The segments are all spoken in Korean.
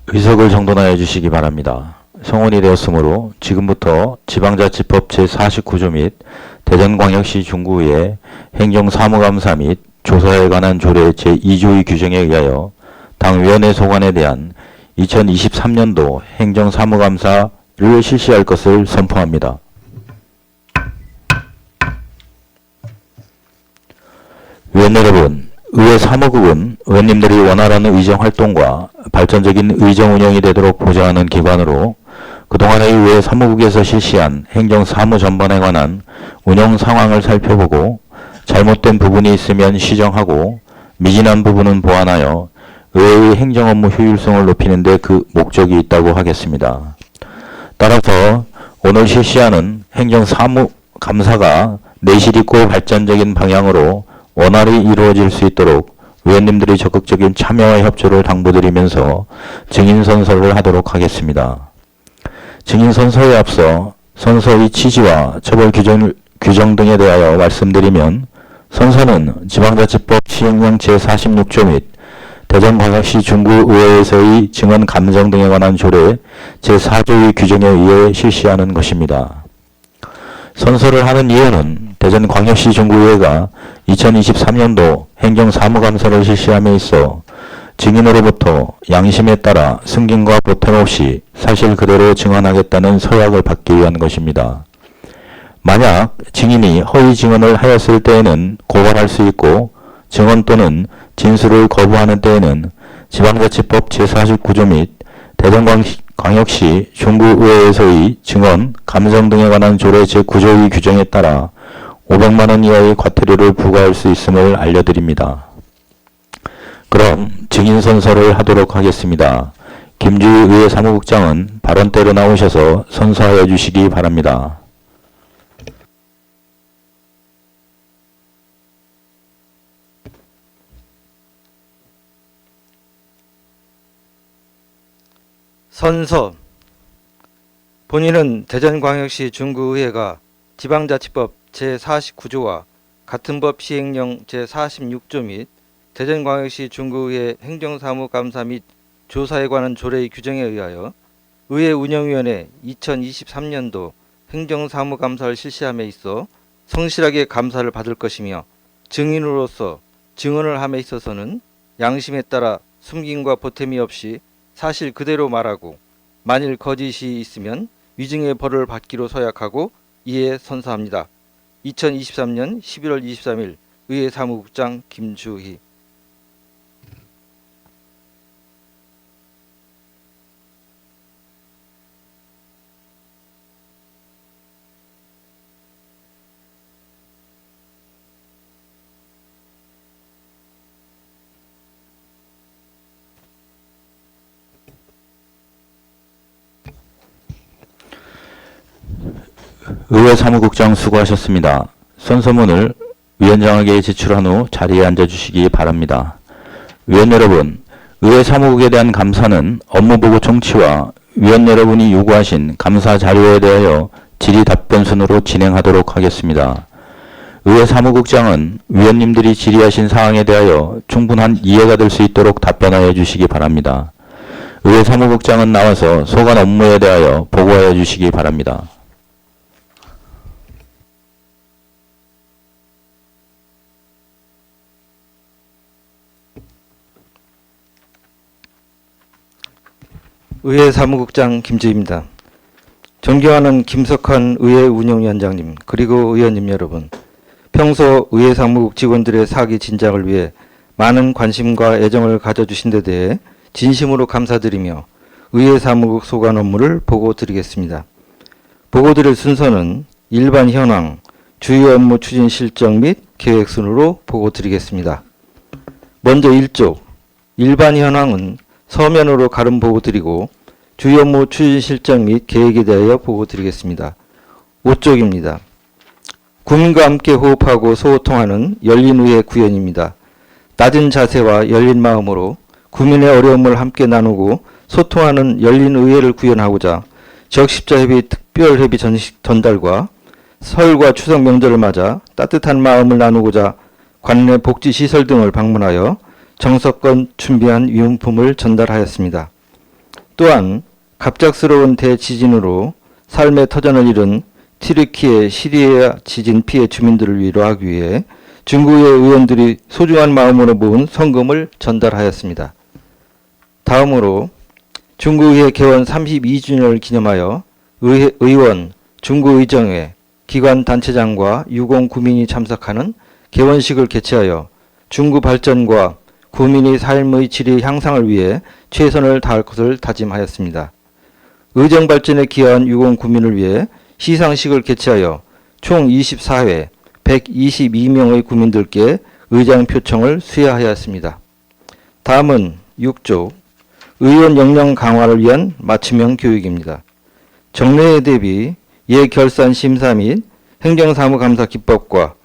의석을 정돈하여 주시기 바랍니다. 성원이 되었으므로 지금부터 지방자치법 제49조 및 대전광역시 중구의 행정사무감사 및 조사에 관한 조례 제2조의 규정에 의하여 당위원회 소관에 대한 2023년도 행정사무감사를 실시할 것을 선포합니다. 위원 여러분, 의회 사무국은 의원님들이 원활한 의정활동과 발전적인 의정운영이 되도록 보좌하는 기관으로 그동안의 의회 사무국에서 실시한 행정사무 전반에 관한 운영 상황을 살펴보고 잘못된 부분이 있으면 시정하고 미진한 부분은 보완하여 의회의 행정업무 효율성을 높이는 데 그 목적이 있다고 하겠습니다. 따라서 오늘 실시하는 행정사무감사가 내실 있고 발전적인 방향으로 원활히 이루어질 수 있도록 의원님들이 적극적인 참여와 협조를 당부드리면서 증인선서를 하도록 하겠습니다. 증인선서에 앞서 선서의 취지와 처벌 규정 등에 대하여 말씀드리면, 선서는 지방자치법 시행령 제46조 및 대전광역시 중구의회에서의 증언 감정 등에 관한 조례 제4조의 규정에 의해 실시하는 것입니다. 선서를 하는 이유는 대전광역시 중구의회가 2023년도 행정사무감사를 실시함에 있어 증인으로부터 양심에 따라 승진과 보탬 없이 사실 그대로 증언하겠다는 서약을 받기 위한 것입니다. 만약 증인이 허위 증언을 하였을 때에는 고발할 수 있고, 증언 또는 진술을 거부하는 때에는 지방자치법 제49조 및 대전광역시 중구의회에서의 증언, 감정 등에 관한 조례 제9조의 규정에 따라 500만원 이하의 과태료를 부과할 수 있음을 알려드립니다. 그럼 증인선서를 하도록 하겠습니다. 김주희 의회 사무국장은 발언대로 나오셔서 선서하여 주시기 바랍니다. 선서. 본인은 대전광역시 중구의회가 지방자치법 제49조와 같은 법 시행령 제46조 및 대전광역시 중구의회 행정사무감사 및 조사에 관한 조례의 규정에 의하여 의회 운영위원회 2023년도 행정사무감사를 실시함에 있어 성실하게 감사를 받을 것이며, 증인으로서 증언을 함에 있어서는 양심에 따라 숨김과 보탬이 없이 사실 그대로 말하고, 만일 거짓이 있으면 위증의 벌을 받기로 서약하고 이에 선서합니다. 2023년 11월 23일 의회 사무국장 김주희. 의회 사무국장 수고하셨습니다. 선서문을 위원장에게 제출한 후 자리에 앉아주시기 바랍니다. 위원 여러분, 의회 사무국에 대한 감사는 업무보고 청취와 위원 여러분이 요구하신 감사 자료에 대하여 질의 답변 순으로 진행하도록 하겠습니다. 의회 사무국장은 위원님들이 질의하신 사항에 대하여 충분한 이해가 될 수 있도록 답변하여 주시기 바랍니다. 의회 사무국장은 나와서 소관 업무에 대하여 보고하여 주시기 바랍니다. 의회 사무국장 김주희입니다. 존경하는 김석환 의회 운영위원장님, 그리고 의원님 여러분, 평소 의회 사무국 직원들의 사기 진작을 위해 많은 관심과 애정을 가져주신 데 대해 진심으로 감사드리며 의회 사무국 소관 업무를 보고드리겠습니다. 보고드릴 순서는 일반 현황, 주요 업무 추진 실정 및 계획 순으로 보고드리겠습니다. 먼저 1쪽, 일반 현황은 서면으로 가름 보고드리고 주요 업무 추진 실정 및 계획에 대하여 보고드리겠습니다. 5쪽입니다. 국민과 함께 호흡하고 소통하는 열린 의회 구현입니다. 낮은 자세와 열린 마음으로 국민의 어려움을 함께 나누고 소통하는 열린 의회를 구현하고자 적십자협의 특별회비 전달과 설과 추석 명절을 맞아 따뜻한 마음을 나누고자 관내 복지시설 등을 방문하여 정석껏 준비한 위용품을 전달하였습니다. 또한 갑작스러운 대지진으로 삶의 터전을 잃은 튀르키예 시리아 지진 피해 주민들을 위로하기 위해 중구의 의원들이 소중한 마음으로 모은 성금을 전달하였습니다. 다음으로 중구의회 개원 32주년을 기념하여 의원, 중구의정회, 기관 단체장과 유공 구민이 참석하는 개원식을 개최하여 중구 발전과 구민의 삶의 질의 향상을 위해 최선을 다할 것을 다짐하였습니다. 의정 발전에 기여한 유공 구민을 위해 시상식을 개최하여 총 24회 122명의 구민들께 의장 표청을 수여하였습니다. 다음은 6조 의원 역량 강화를 위한 맞춤형 교육입니다. 정례에 대비 예결산 심사 및 행정사무감사 기법과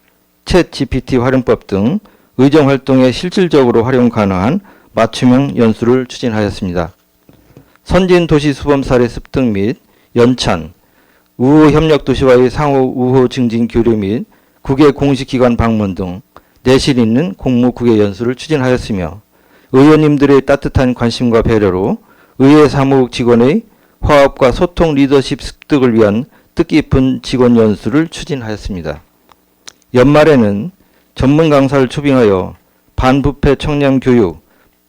챗 GPT 활용법 등 의정활동에 실질적으로 활용 가능한 맞춤형 연수를 추진하였습니다. 선진도시 수범 사례 습득 및 연찬, 우호협력도시와의 상호 우호 증진 교류 및 국외 공식기관 방문 등 내실 있는 공무 국외 연수를 추진하였으며 의원님들의 따뜻한 관심과 배려로 의회 사무국 직원의 화합과 소통 리더십 습득을 위한 뜻깊은 직원 연수를 추진하였습니다. 연말에는 전문 강사를 초빙하여 반부패 청량 교육,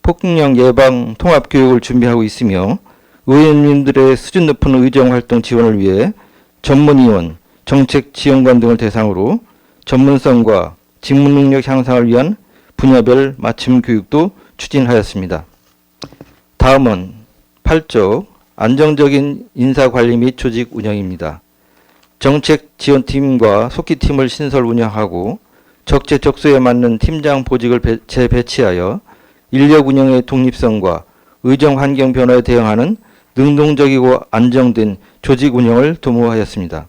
폭력 예방 통합 교육을 준비하고 있으며 의원님들의 수준 높은 의정활동 지원을 위해 전문위원, 정책지원관 등을 대상으로 전문성과 직무능력 향상을 위한 분야별 맞춤 교육도 추진하였습니다. 다음은 8조 안정적인 인사관리 및 조직 운영입니다. 정책지원팀과 속기팀을 신설 운영하고 적재적소에 맞는 팀장 보직을 재배치하여 인력 운영의 독립성과 의정 환경 변화에 대응하는 능동적이고 안정된 조직 운영을 도모하였습니다.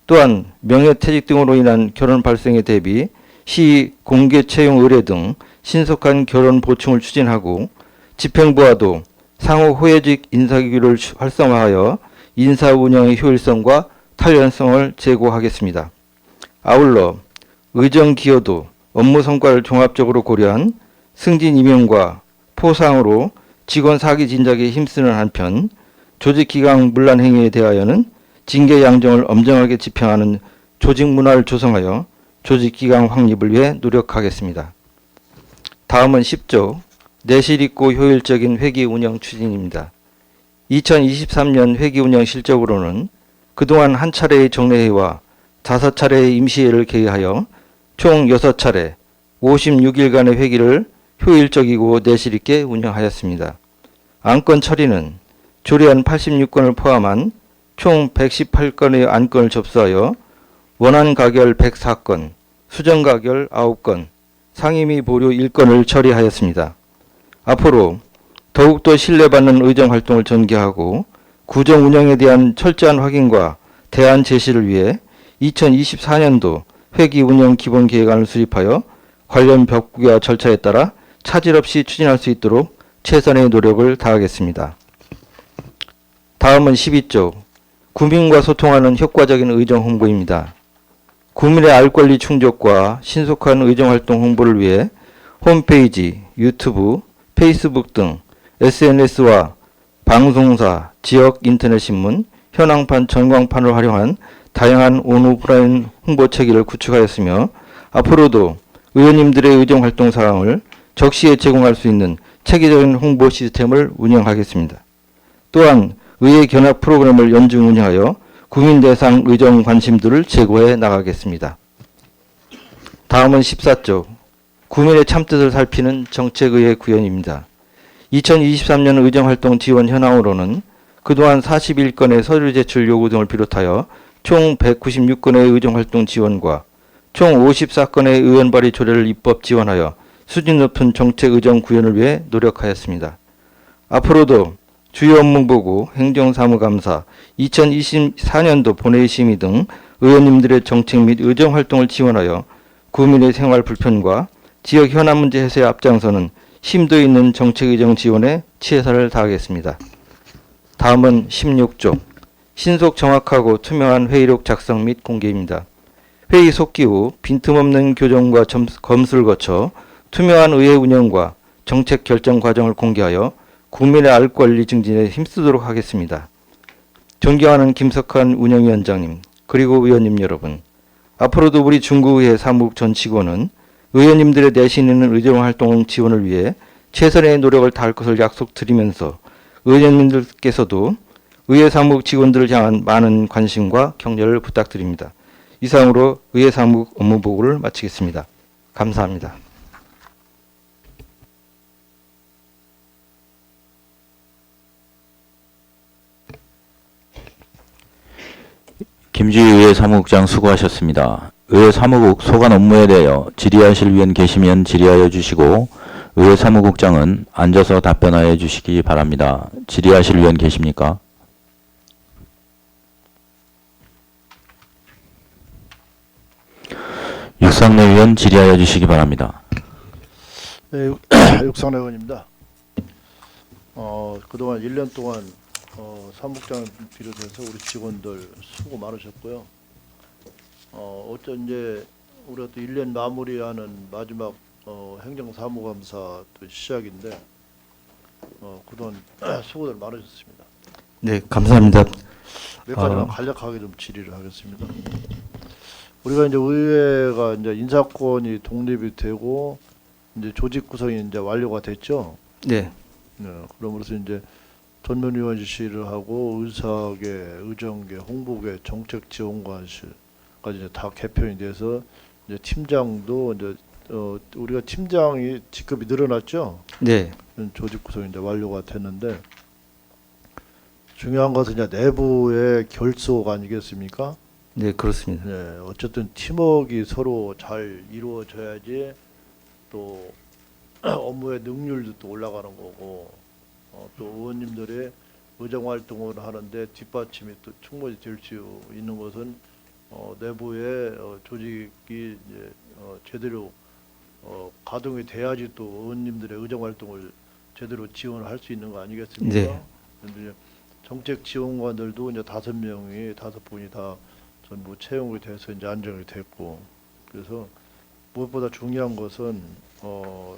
또한 명예퇴직 등으로 인한 결혼 발생에 대비 시 공개 채용 의뢰 등 신속한 결혼 보충을 추진하고 집행부와도 상호 호혜직 인사기구를 활성화하여 인사 운영의 효율성과 탄력성을 제고하겠습니다. 아울러 의정 기여도 업무 성과를 종합적으로 고려한 승진 임용과 포상으로 직원 사기 진작에 힘쓰는 한편 조직기강 문란 행위에 대하여는 징계 양정을 엄정하게 집행하는 조직 문화를 조성하여 조직기강 확립을 위해 노력하겠습니다. 다음은 10조 내실 있고 효율적인 회기 운영 추진입니다. 2023년 회기 운영 실적으로는 그동안 한 차례의 정례회와 5차례의 임시회를 개의하여 총 6차례 56일간의 회기를 효율적이고 내실 있게 운영하였습니다. 안건 처리는 조례안 86건을 포함한 총 118건의 안건을 접수하여 원안 가결 104건, 수정 가결 9건, 상임위 보류 1건을 처리하였습니다. 앞으로 더욱더 신뢰받는 의정활동을 전개하고 구정 운영에 대한 철저한 확인과 대안 제시를 위해 2024년도 회기 운영 기본 계획안을 수립하여 관련 법규와 절차에 따라 차질 없이 추진할 수 있도록 최선의 노력을 다하겠습니다. 다음은 12조 구민과 소통하는 효과적인 의정 홍보입니다. 구민의 알 권리 충족과 신속한 의정활동 홍보를 위해 홈페이지, 유튜브, 페이스북 등 SNS와 방송사, 지역 인터넷 신문, 현황판, 전광판을 활용한 다양한 온오프라인 홍보 체계를 구축하였으며 앞으로도 의원님들의 의정활동 사항을 적시에 제공할 수 있는 체계적인 홍보 시스템을 운영하겠습니다. 또한 의회 견학 프로그램을 연중 운영하여 국민 대상 의정 관심도를 제고해 나가겠습니다. 다음은 14조 구민의 참뜻을 살피는 정책의회 구현입니다. 2023년 의정활동 지원 현황으로는 그동안 41건의 서류 제출 요구 등을 비롯하여 총 196건의 의정활동 지원과 총 54건의 의원 발의 조례를 입법 지원하여 수준 높은 정책 의정 구현을 위해 노력하였습니다. 앞으로도 주요 업무보고, 행정사무감사, 2024년도 본회의 심의 등 의원님들의 정책 및 의정활동을 지원하여 구민의 생활 불편과 지역 현안 문제 해소에 앞장서는 심도 있는 정책 의정 지원에 최선을 다하겠습니다. 다음은 16조 신속 정확하고 투명한 회의록 작성 및 공개입니다. 회의 속기 후 빈틈없는 교정과 검수를 거쳐 투명한 의회 운영과 정책 결정 과정을 공개하여 국민의 알 권리 증진에 힘쓰도록 하겠습니다. 존경하는 김석환 운영위원장님, 그리고 의원님 여러분, 앞으로도 우리 중구의회 사무국 전 직원은 의원님들의 내신 있는 의정 활동 지원을 위해 최선의 노력을 다할 것을 약속드리면서 의원님들께서도 의회 사무국 직원들을 향한 많은 관심과 격려를 부탁드립니다. 이상으로 의회 사무국 업무 보고를 마치겠습니다. 감사합니다. 김주희 의회 사무국장 수고하셨습니다. 의회 사무국 소관 업무에 대하여 질의하실 위원 계시면 질의하여 주시고 의회 사무국장은 앉아서 답변하여 주시기 바랍니다. 질의하실 위원 계십니까? 육상내 위원 질의하여 주시기 바랍니다. 네, 육상내 의원입니다. 그동안 1년 동안 사무국장을 비롯해서 우리 직원들 수고 많으셨고요. 어쩐 이제 우리가 또 1년 마무리하는 마지막 행정사무감사 또 시작인데 그동안 수고들 많으셨습니다. 네, 감사합니다. 몇 가지만 간략하게 좀 질의를 하겠습니다. 우리가 이제 의회가 이제 인사권이 독립이 되고 이제 조직 구성이 이제 완료가 됐죠. 네, 그러므로서 이제 전면위원실을 하고 의사계, 의정계, 홍보계, 정책지원관실까지 이제 다 개편이 돼서 이제 팀장도 이제 우리가 팀장이 직급이 늘어났죠. 네, 조직 구성이 이제 완료가 됐는데 중요한 것은 이제 내부의 결속 아니겠습니까? 네, 그렇습니다. 네, 어쨌든 팀워크가 서로 잘 이루어져야지 또 업무의 능률도 또 올라가는 거고 또 의원님들의 의정 활동을 하는데 뒷받침이 또 충분히 될 수 있는 것은 내부의 조직이 이제 제대로 가동이 돼야지 또 의원님들의 의정 활동을 제대로 지원할 수 있는 거 아니겠습니까? 네. 그런데 정책 지원관들도 이제 5분이 다 전부 채용이 돼서 이제 안정이 됐고 그래서 무엇보다 중요한 것은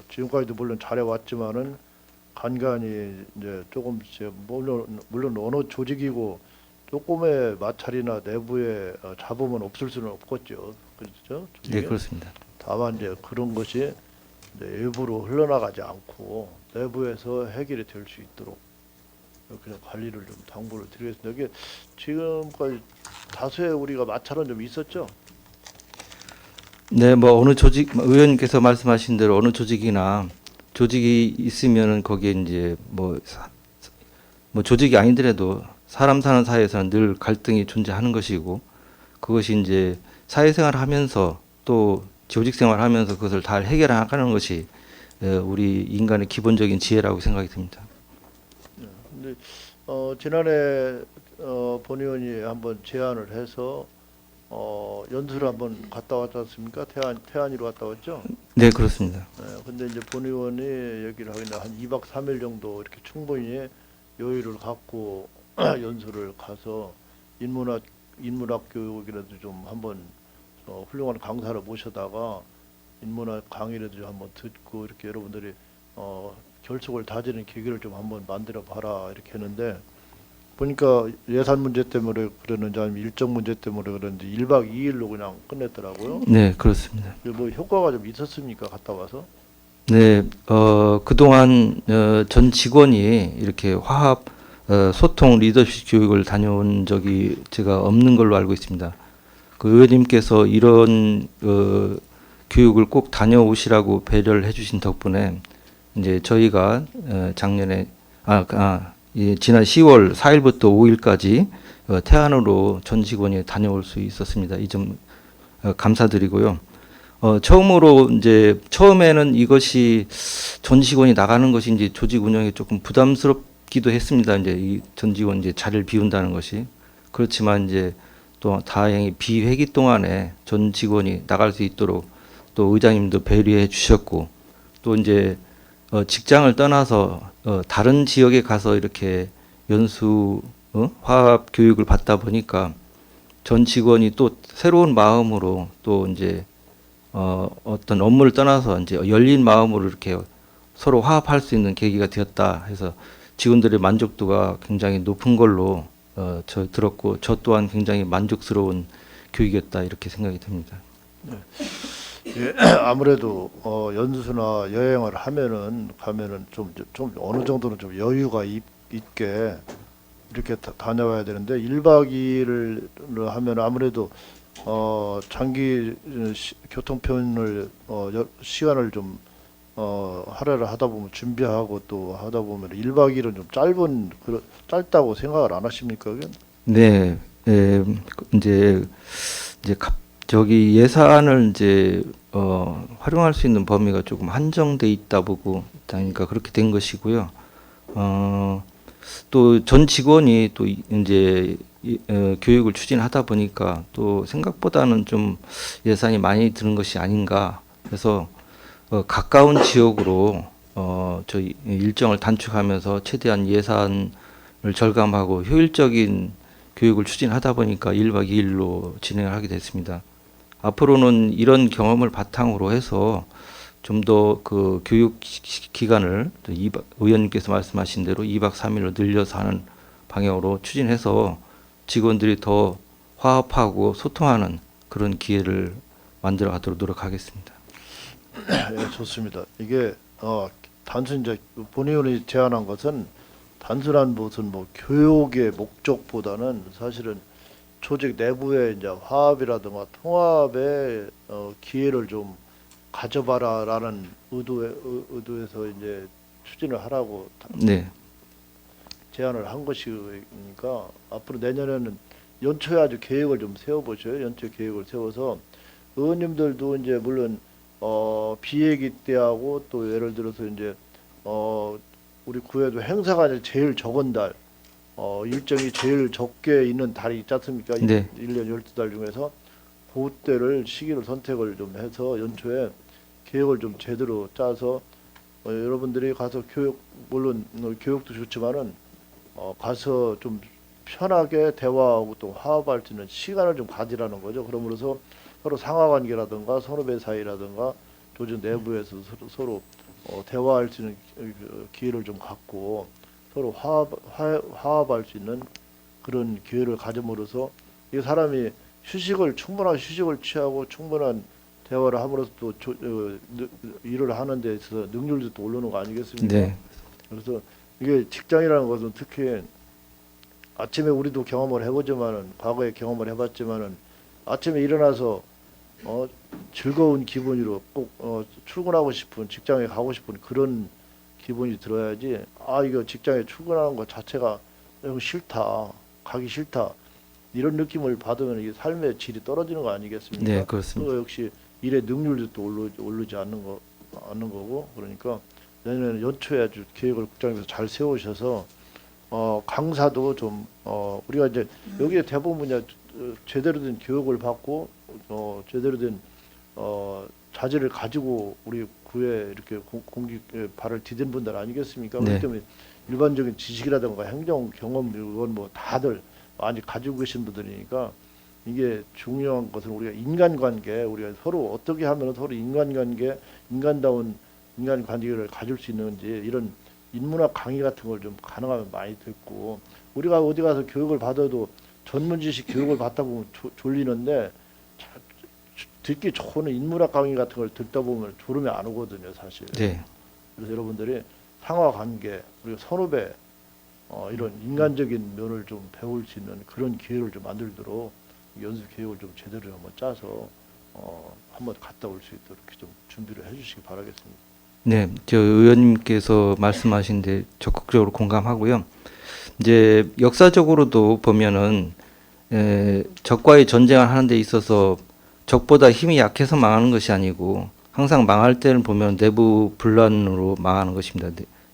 지금까지도 물론 잘해왔지만은 간간히 이제 조금씩 물론 어느 조직이고 조금의 마찰이나 내부의 잡음은 없을 수는 없겠죠. 그렇죠? 네, 그렇습니다. 다만 이제 그런 것이 이제 외부로 흘러나가지 않고 내부에서 해결이 될 수 있도록 그냥 관리를 좀 당부를 드리겠습니다. 이게 지금까지 다수의 우리가 마찰은 좀 있었죠. 네, 뭐 어느 조직 의원님께서 말씀하신 대로 어느 조직이나 조직이 있으면은 거기에 이제 뭐 조직이 아니더라도 사람 사는 사회에서는 늘 갈등이 존재하는 것이고 그것이 이제 사회생활을 하면서 또 조직 생활하면서 그것을 잘 해결하는 것이 우리 인간의 기본적인 지혜라고 생각이 듭니다. 근데 지난해 본 의원이 한번 제안을 해서 연수를 한번 갔다 왔지 않습니까? 태안으로 갔다 왔죠? 네, 그렇습니다. 네, 근데 이제 본 의원이 얘기를 하기는 한 2박 3일 정도 이렇게 충분히 여유를 갖고 연수를 가서 인문학 교육이라도 좀 한번 훌륭한 강사를 모셔다가 인문학 강의라도 좀 한번 듣고 이렇게 여러분들이 결속을 다지는 계기를 좀 한번 만들어 봐라 이렇게 했는데 보니까 예산 문제 때문에 그러는지 아니면 일정 문제 때문에 그런지 1박 2일로 그냥 끝냈더라고요. 네, 그렇습니다. 뭐 효과가 좀 있었습니까? 갔다 와서? 네, 그동안 전 직원이 이렇게 화합 소통 리더십 교육을 다녀온 적이 제가 없는 걸로 알고 있습니다. 그 의원님께서 이런 교육을 꼭 다녀오시라고 배려를 해주신 덕분에 이제 저희가 작년에 지난 10월 4일부터 5일까지 태안으로 전 직원이 다녀올 수 있었습니다. 이 점 감사드리고요. 처음에는 이것이 전 직원이 나가는 것이 이제 조직 운영에 조금 부담스럽기도 했습니다. 이제 이 전 직원 이제 자리를 비운다는 것이 그렇지만 이제 또 다행히 비회기 동안에 전 직원이 나갈 수 있도록 또 의장님도 배려해 주셨고 또 이제 직장을 떠나서 다른 지역에 가서 이렇게 연수 화합 교육을 받다 보니까 전 직원이 또 새로운 마음으로 또 이제 어떤 업무를 떠나서 이제 열린 마음으로 이렇게 서로 화합할 수 있는 계기가 되었다 해서 직원들의 만족도가 굉장히 높은 걸로 저 들었고 저 또한 굉장히 만족스러운 교육이었다 이렇게 생각이 듭니다. 예, 아무래도 연수나 여행을 가면은 좀 어느 정도는 좀 여유가 있게 이렇게 다녀와야 되는데 1박 2일을 하면 아무래도 장기 교통편을 시간을 좀 할애를 하다 보면 준비하고 또 하다 보면 1박 2일은 좀 짧다고 생각을 안 하십니까? 그건? 네, 이제 저기 예산을 이제 활용할 수 있는 범위가 조금 한정돼 있다 보고 그러니까 그렇게 된 것이고요. 또 전 직원이 또 이제 교육을 추진하다 보니까 또 생각보다는 좀 예산이 많이 드는 것이 아닌가. 그래서 가까운 지역으로 저희 일정을 단축하면서 최대한 예산을 절감하고 효율적인 교육을 추진하다 보니까 1박 2일로 진행을 하게 됐습니다. 앞으로는 이런 경험을 바탕으로 해서 좀 더 그 교육 기간을 의원님께서 말씀하신 대로 2박 3일로 늘려서 하는 방향으로 추진해서 직원들이 더 화합하고 소통하는 그런 기회를 만들어 가도록 노력하겠습니다. 예, 좋습니다. 이게 단순 이제 본의원이 제안한 것은 단순한 무슨 뭐 교육의 목적보다는 사실은 조직 내부의 이제 화합이라든가 통합의 기회를 좀 가져봐라라는 의도에서 이제 추진을 하라고 네, 제안을 한 것이니까 앞으로 내년에는 연초에 아주 계획을 좀 세워보셔요. 연초 계획을 세워서 의원님들도 이제 물론 비회기 때하고 또 예를 들어서 이제 우리 구에도 행사가 이제 제일 적은 달 일정이 제일 적게 있는 달이 있지 않습니까? 네. 1년 12달 중에서 그때를 시기를 선택을 좀 해서 연초에 계획을 좀 제대로 짜서 여러분들이 가서 물론 교육도 좋지만은 가서 좀 편하게 대화하고 또 화합할 수 있는 시간을 좀 가지라는 거죠. 그러므로서 서로 상하관계라든가 선후배 사이라든가 조직 내부에서 서로 대화할 수 있는 기회를 좀 갖고 서로 화합할 수 있는 그런 기회를 가짐으로써 이 사람이 충분한 휴식을 취하고 충분한 대화를 함으로써 또 일을 하는 데 있어서 능률도 또 오르는 거 아니겠습니까? 네, 그래서 이게 직장이라는 것은 특히 아침에 우리도 경험을 해보지만은 과거에 경험을 해봤지만은 아침에 일어나서 즐거운 기분으로 꼭 출근하고 싶은 직장에 가고 싶은 그런 기분이 들어야지 이거 직장에 출근하는 것 자체가 이거 싫다 가기 싫다 이런 느낌을 받으면 이게 삶의 질이 떨어지는 거 아니겠습니까? 네, 그렇습니다. 또 역시 일의 능률도 또 오르지 않는 거고 그러니까 내년에 연초에 아주 계획을 국장님께서 잘 세우셔서 강사도 좀 우리가 이제 여기에 대부분 제대로 된 교육을 받고 제대로 된 자질을 가지고 우리 구에 이렇게 공직에 발을 디딘 분들 아니겠습니까? 네. 그렇기 때문에 일반적인 지식이라든가 행정 경험 이건 뭐 다들 많이 가지고 계신 분들이니까 이게 중요한 것은 우리가 인간관계 우리가 서로 어떻게 하면 서로 인간관계 인간다운 인간관계를 가질 수 있는지 이런 인문학 강의 같은 걸 좀 가능하면 많이 듣고 우리가 어디 가서 교육을 받아도 전문 지식 교육을 받다 보면 졸리는데 듣기 좋은 인문학 강의 같은 걸 듣다 보면 졸음이 안 오거든요, 사실. 네, 그래서 여러분들이 상하 관계 그리고 선후배 이런 인간적인 면을 좀 배울 수 있는 그런 기회를 좀 만들도록 연수 계획을 좀 제대로 한번 짜서 한번 갔다 올 수 있도록 이렇게 좀 준비를 해주시기 바라겠습니다. 네, 저 의원님께서 말씀하신 데 적극적으로 공감하고요. 이제 역사적으로도 보면은 적과의 전쟁을 하는 데 있어서 적보다 힘이 약해서 망하는 것이 아니고 항상 망할 때는 보면 내부 분란으로 망하는 것입니다.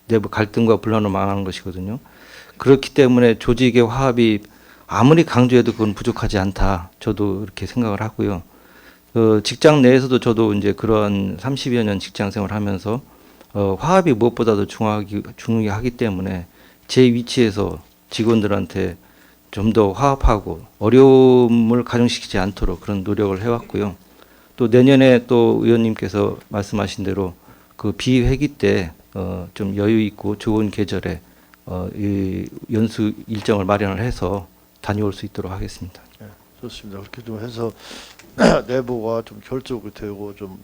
내부 갈등과 분란으로 망하는 것이거든요. 그렇기 때문에 조직의 화합이 아무리 강조해도 그건 부족하지 않다. 저도 이렇게 생각을 하고요. 직장 내에서도 저도 이제 그런 30여 년 직장 생활을 하면서 화합이 무엇보다도 중요하기 때문에 제 위치에서 직원들한테 좀 더 화합하고 어려움을 가중시키지 않도록 그런 노력을 해왔고요. 또 내년에 또 의원님께서 말씀하신 대로 그 비회기 때 좀 여유 있고 좋은 계절에 이 연수 일정을 마련을 해서 다녀올 수 있도록 하겠습니다. 좋습니다. 그렇게 좀 해서 내부가 좀 결속이 되고 좀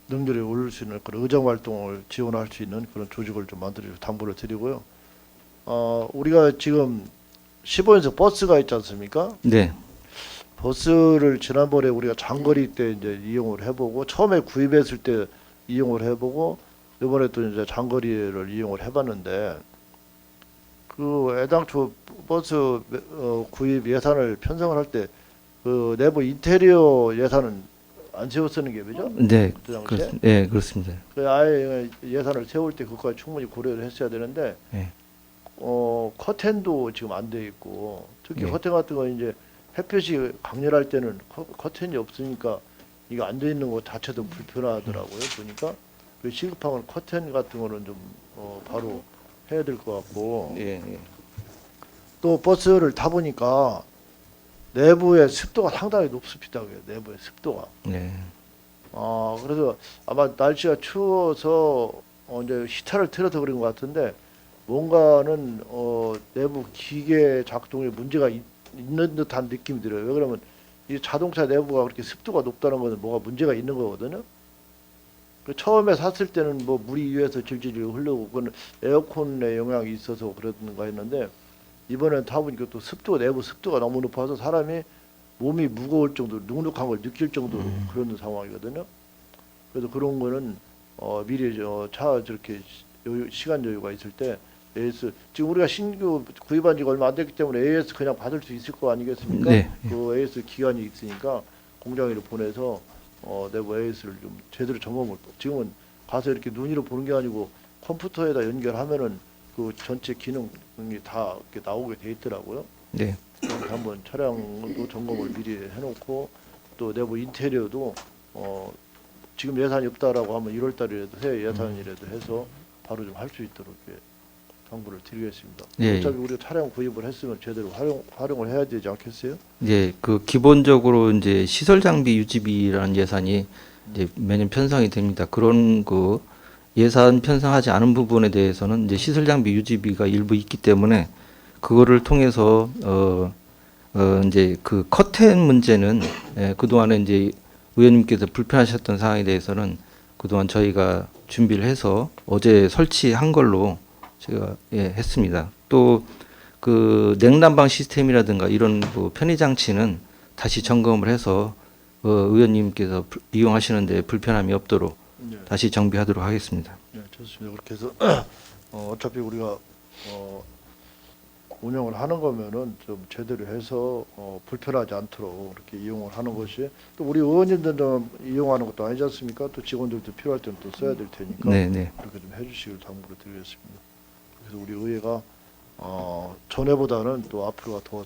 능률이 오를 수 있는 그런 의정 활동을 지원할 수 있는 그런 조직을 좀 만들어 당부를 드리고요. 우리가 지금 15인승 버스가 있지 않습니까? 네, 버스를 지난번에 우리가 장거리 때 이제 이용을 해보고 처음에 구입했을 때 이용을 해보고 이번에 또 이제 장거리를 이용을 해봤는데 그 애당초 버스 구입 예산을 편성을 할 때 그 내부 인테리어 예산은 안 세워 쓰는 게 그죠? 네, 그때 당시에? 네, 그렇습니다. 그 아예 예산을 세울 때 그것까지 충분히 고려를 했어야 되는데 네. 커튼도 지금 안 돼 있고 특히 네. 커튼 같은 거 이제 햇볕이 강렬할 때는 커튼이 없으니까 이게 안 돼 있는 것 자체도 불편하더라고요. 보니까 그 시급한 커튼 같은 거는 좀 바로 해야 될 것 같고 예, 예. 또 버스를 타보니까 내부의 습도가 상당히 높습니다. 내부의 습도가. 네. 그래서 아마 날씨가 추워서 이제 히터를 틀어서 그런 것 같은데 뭔가는 내부 기계 작동에 문제가 있는 듯한 느낌이 들어요. 왜 그러면 이 자동차 내부가 그렇게 습도가 높다는 것은 뭐가 문제가 있는 거거든요. 그 처음에 샀을 때는 뭐 물이 위에서 질질 흐르고 그건 에어컨의 영향이 있어서 그런가 했는데 이번엔 타보니까 또 내부 습도가 너무 높아서 사람이 몸이 무거울 정도로 눅눅한 걸 느낄 정도로 그런 상황이거든요. 그래서 그런 거는 미리 차 저렇게 시간 여유가 있을 때 AS 지금 우리가 신규 구입한 지가 얼마 안 됐기 때문에 AS 그냥 받을 수 있을 거 아니겠습니까? 네. 그 AS 기간이 있으니까 공장으로 보내서 내부 AS를 좀 제대로 점검을 지금은 가서 이렇게 눈으로 보는 게 아니고 컴퓨터에다 연결하면은 그 전체 기능이 다 이렇게 나오게 돼 있더라고요. 네. 그래서 한번 차량도 점검을 미리 해놓고 또 내부 인테리어도 지금 예산이 없다라고 하면 1월 달이라도 해 예산이라도 해서 바로 좀 할 수 있도록 이렇게 당부를 드리겠습니다. 예, 어차피 우리가 차량 구입을 했으면 제대로 활용을 해야 되지 않겠어요? 예, 그 기본적으로 이제 시설 장비 유지비라는 예산이 이제 매년 편성이 됩니다. 그런 그 예산 편성하지 않은 부분에 대해서는 이제 시설 장비 유지비가 일부 있기 때문에 그거를 통해서 이제 그 커튼 문제는 그동안에 이제 의원님께서 불편하셨던 사항에 대해서는 그동안 저희가 준비를 해서 어제 설치한 걸로 제가 했습니다. 또 그 냉난방 시스템이라든가 이런 그 편의 장치는 다시 점검을 해서 의원님께서 이용하시는데 불편함이 없도록 네. 다시 정비하도록 하겠습니다. 네, 좋습니다. 그렇게 해서 어차피 우리가 운영을 하는 거면은 좀 제대로 해서 불편하지 않도록 그렇게 이용을 하는 것이 또 우리 의원님들도 이용하는 것도 아니지 않습니까? 또 직원들도 필요할 때는 또 써야 될 테니까 네, 네. 그렇게 좀 해주시길 당부를 드리겠습니다. 그래서 우리 의회가 전에보다는 또 앞으로가 더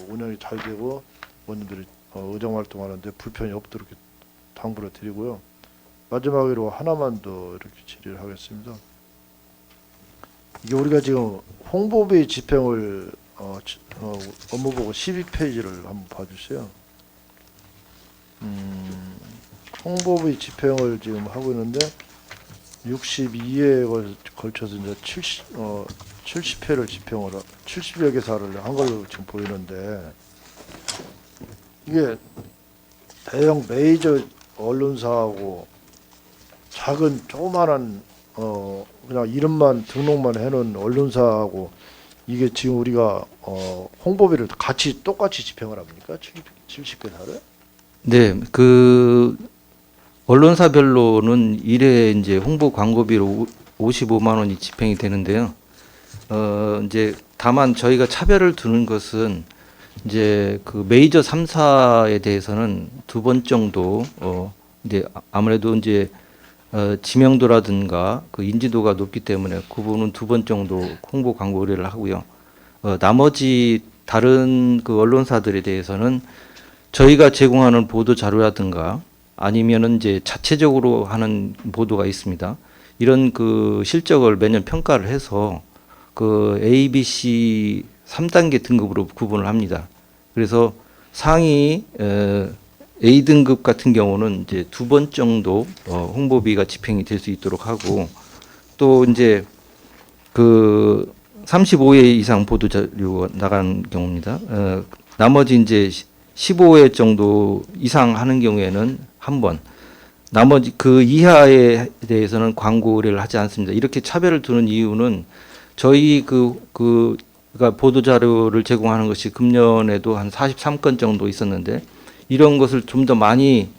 운영이 잘 되고 의원님들이 의정 활동하는데 불편이 없도록 이렇게 당부를 드리고요. 마지막으로 하나만 더 이렇게 질의를 하겠습니다. 이게 우리가 지금 홍보비 집행을 업무보고 12페이지를 한번 봐주세요. 홍보비 집행을 지금 하고 있는데 62회에 걸쳐서 이제 70회를 집행을 70여 개사를 한 걸로 지금 보이는데 이게 대형 메이저 언론사하고 작은 조그만한 그냥 이름만 등록만 해놓은 언론사하고 이게 지금 우리가 홍보비를 똑같이 집행을 합니까? 70개사를? 네, 그 언론사별로는 1회 이제 홍보 광고비로 55만 원이 집행이 되는데요. 이제 다만 저희가 차별을 두는 것은 이제 그 메이저 3사에 대해서는 2번 정도 이제 아무래도 이제 지명도라든가 그 인지도가 높기 때문에 그 부분은 2번 정도 홍보 광고 의뢰를 하고요. 나머지 다른 그 언론사들에 대해서는 저희가 제공하는 보도 자료라든가 아니면은 이제 자체적으로 하는 보도가 있습니다. 이런 그 실적을 매년 평가를 해서 그 A, B, C 3단계 등급으로 구분을 합니다. 그래서 상위 A 등급 같은 경우는 이제 2번 정도 홍보비가 집행이 될 수 있도록 하고 또 이제 그 35회 이상 보도 자료가 나간 경우입니다. 나머지 이제 15회 정도 이상 하는 경우에는 한 번, 나머지 그 이하에 대해서는 광고 의뢰를 하지 않습니다. 이렇게 차별을 두는 이유는 저희 그러니까 보도 자료를 제공하는 것이 금년에도 한 43건 정도 있었는데 이런 것을 좀 더 많이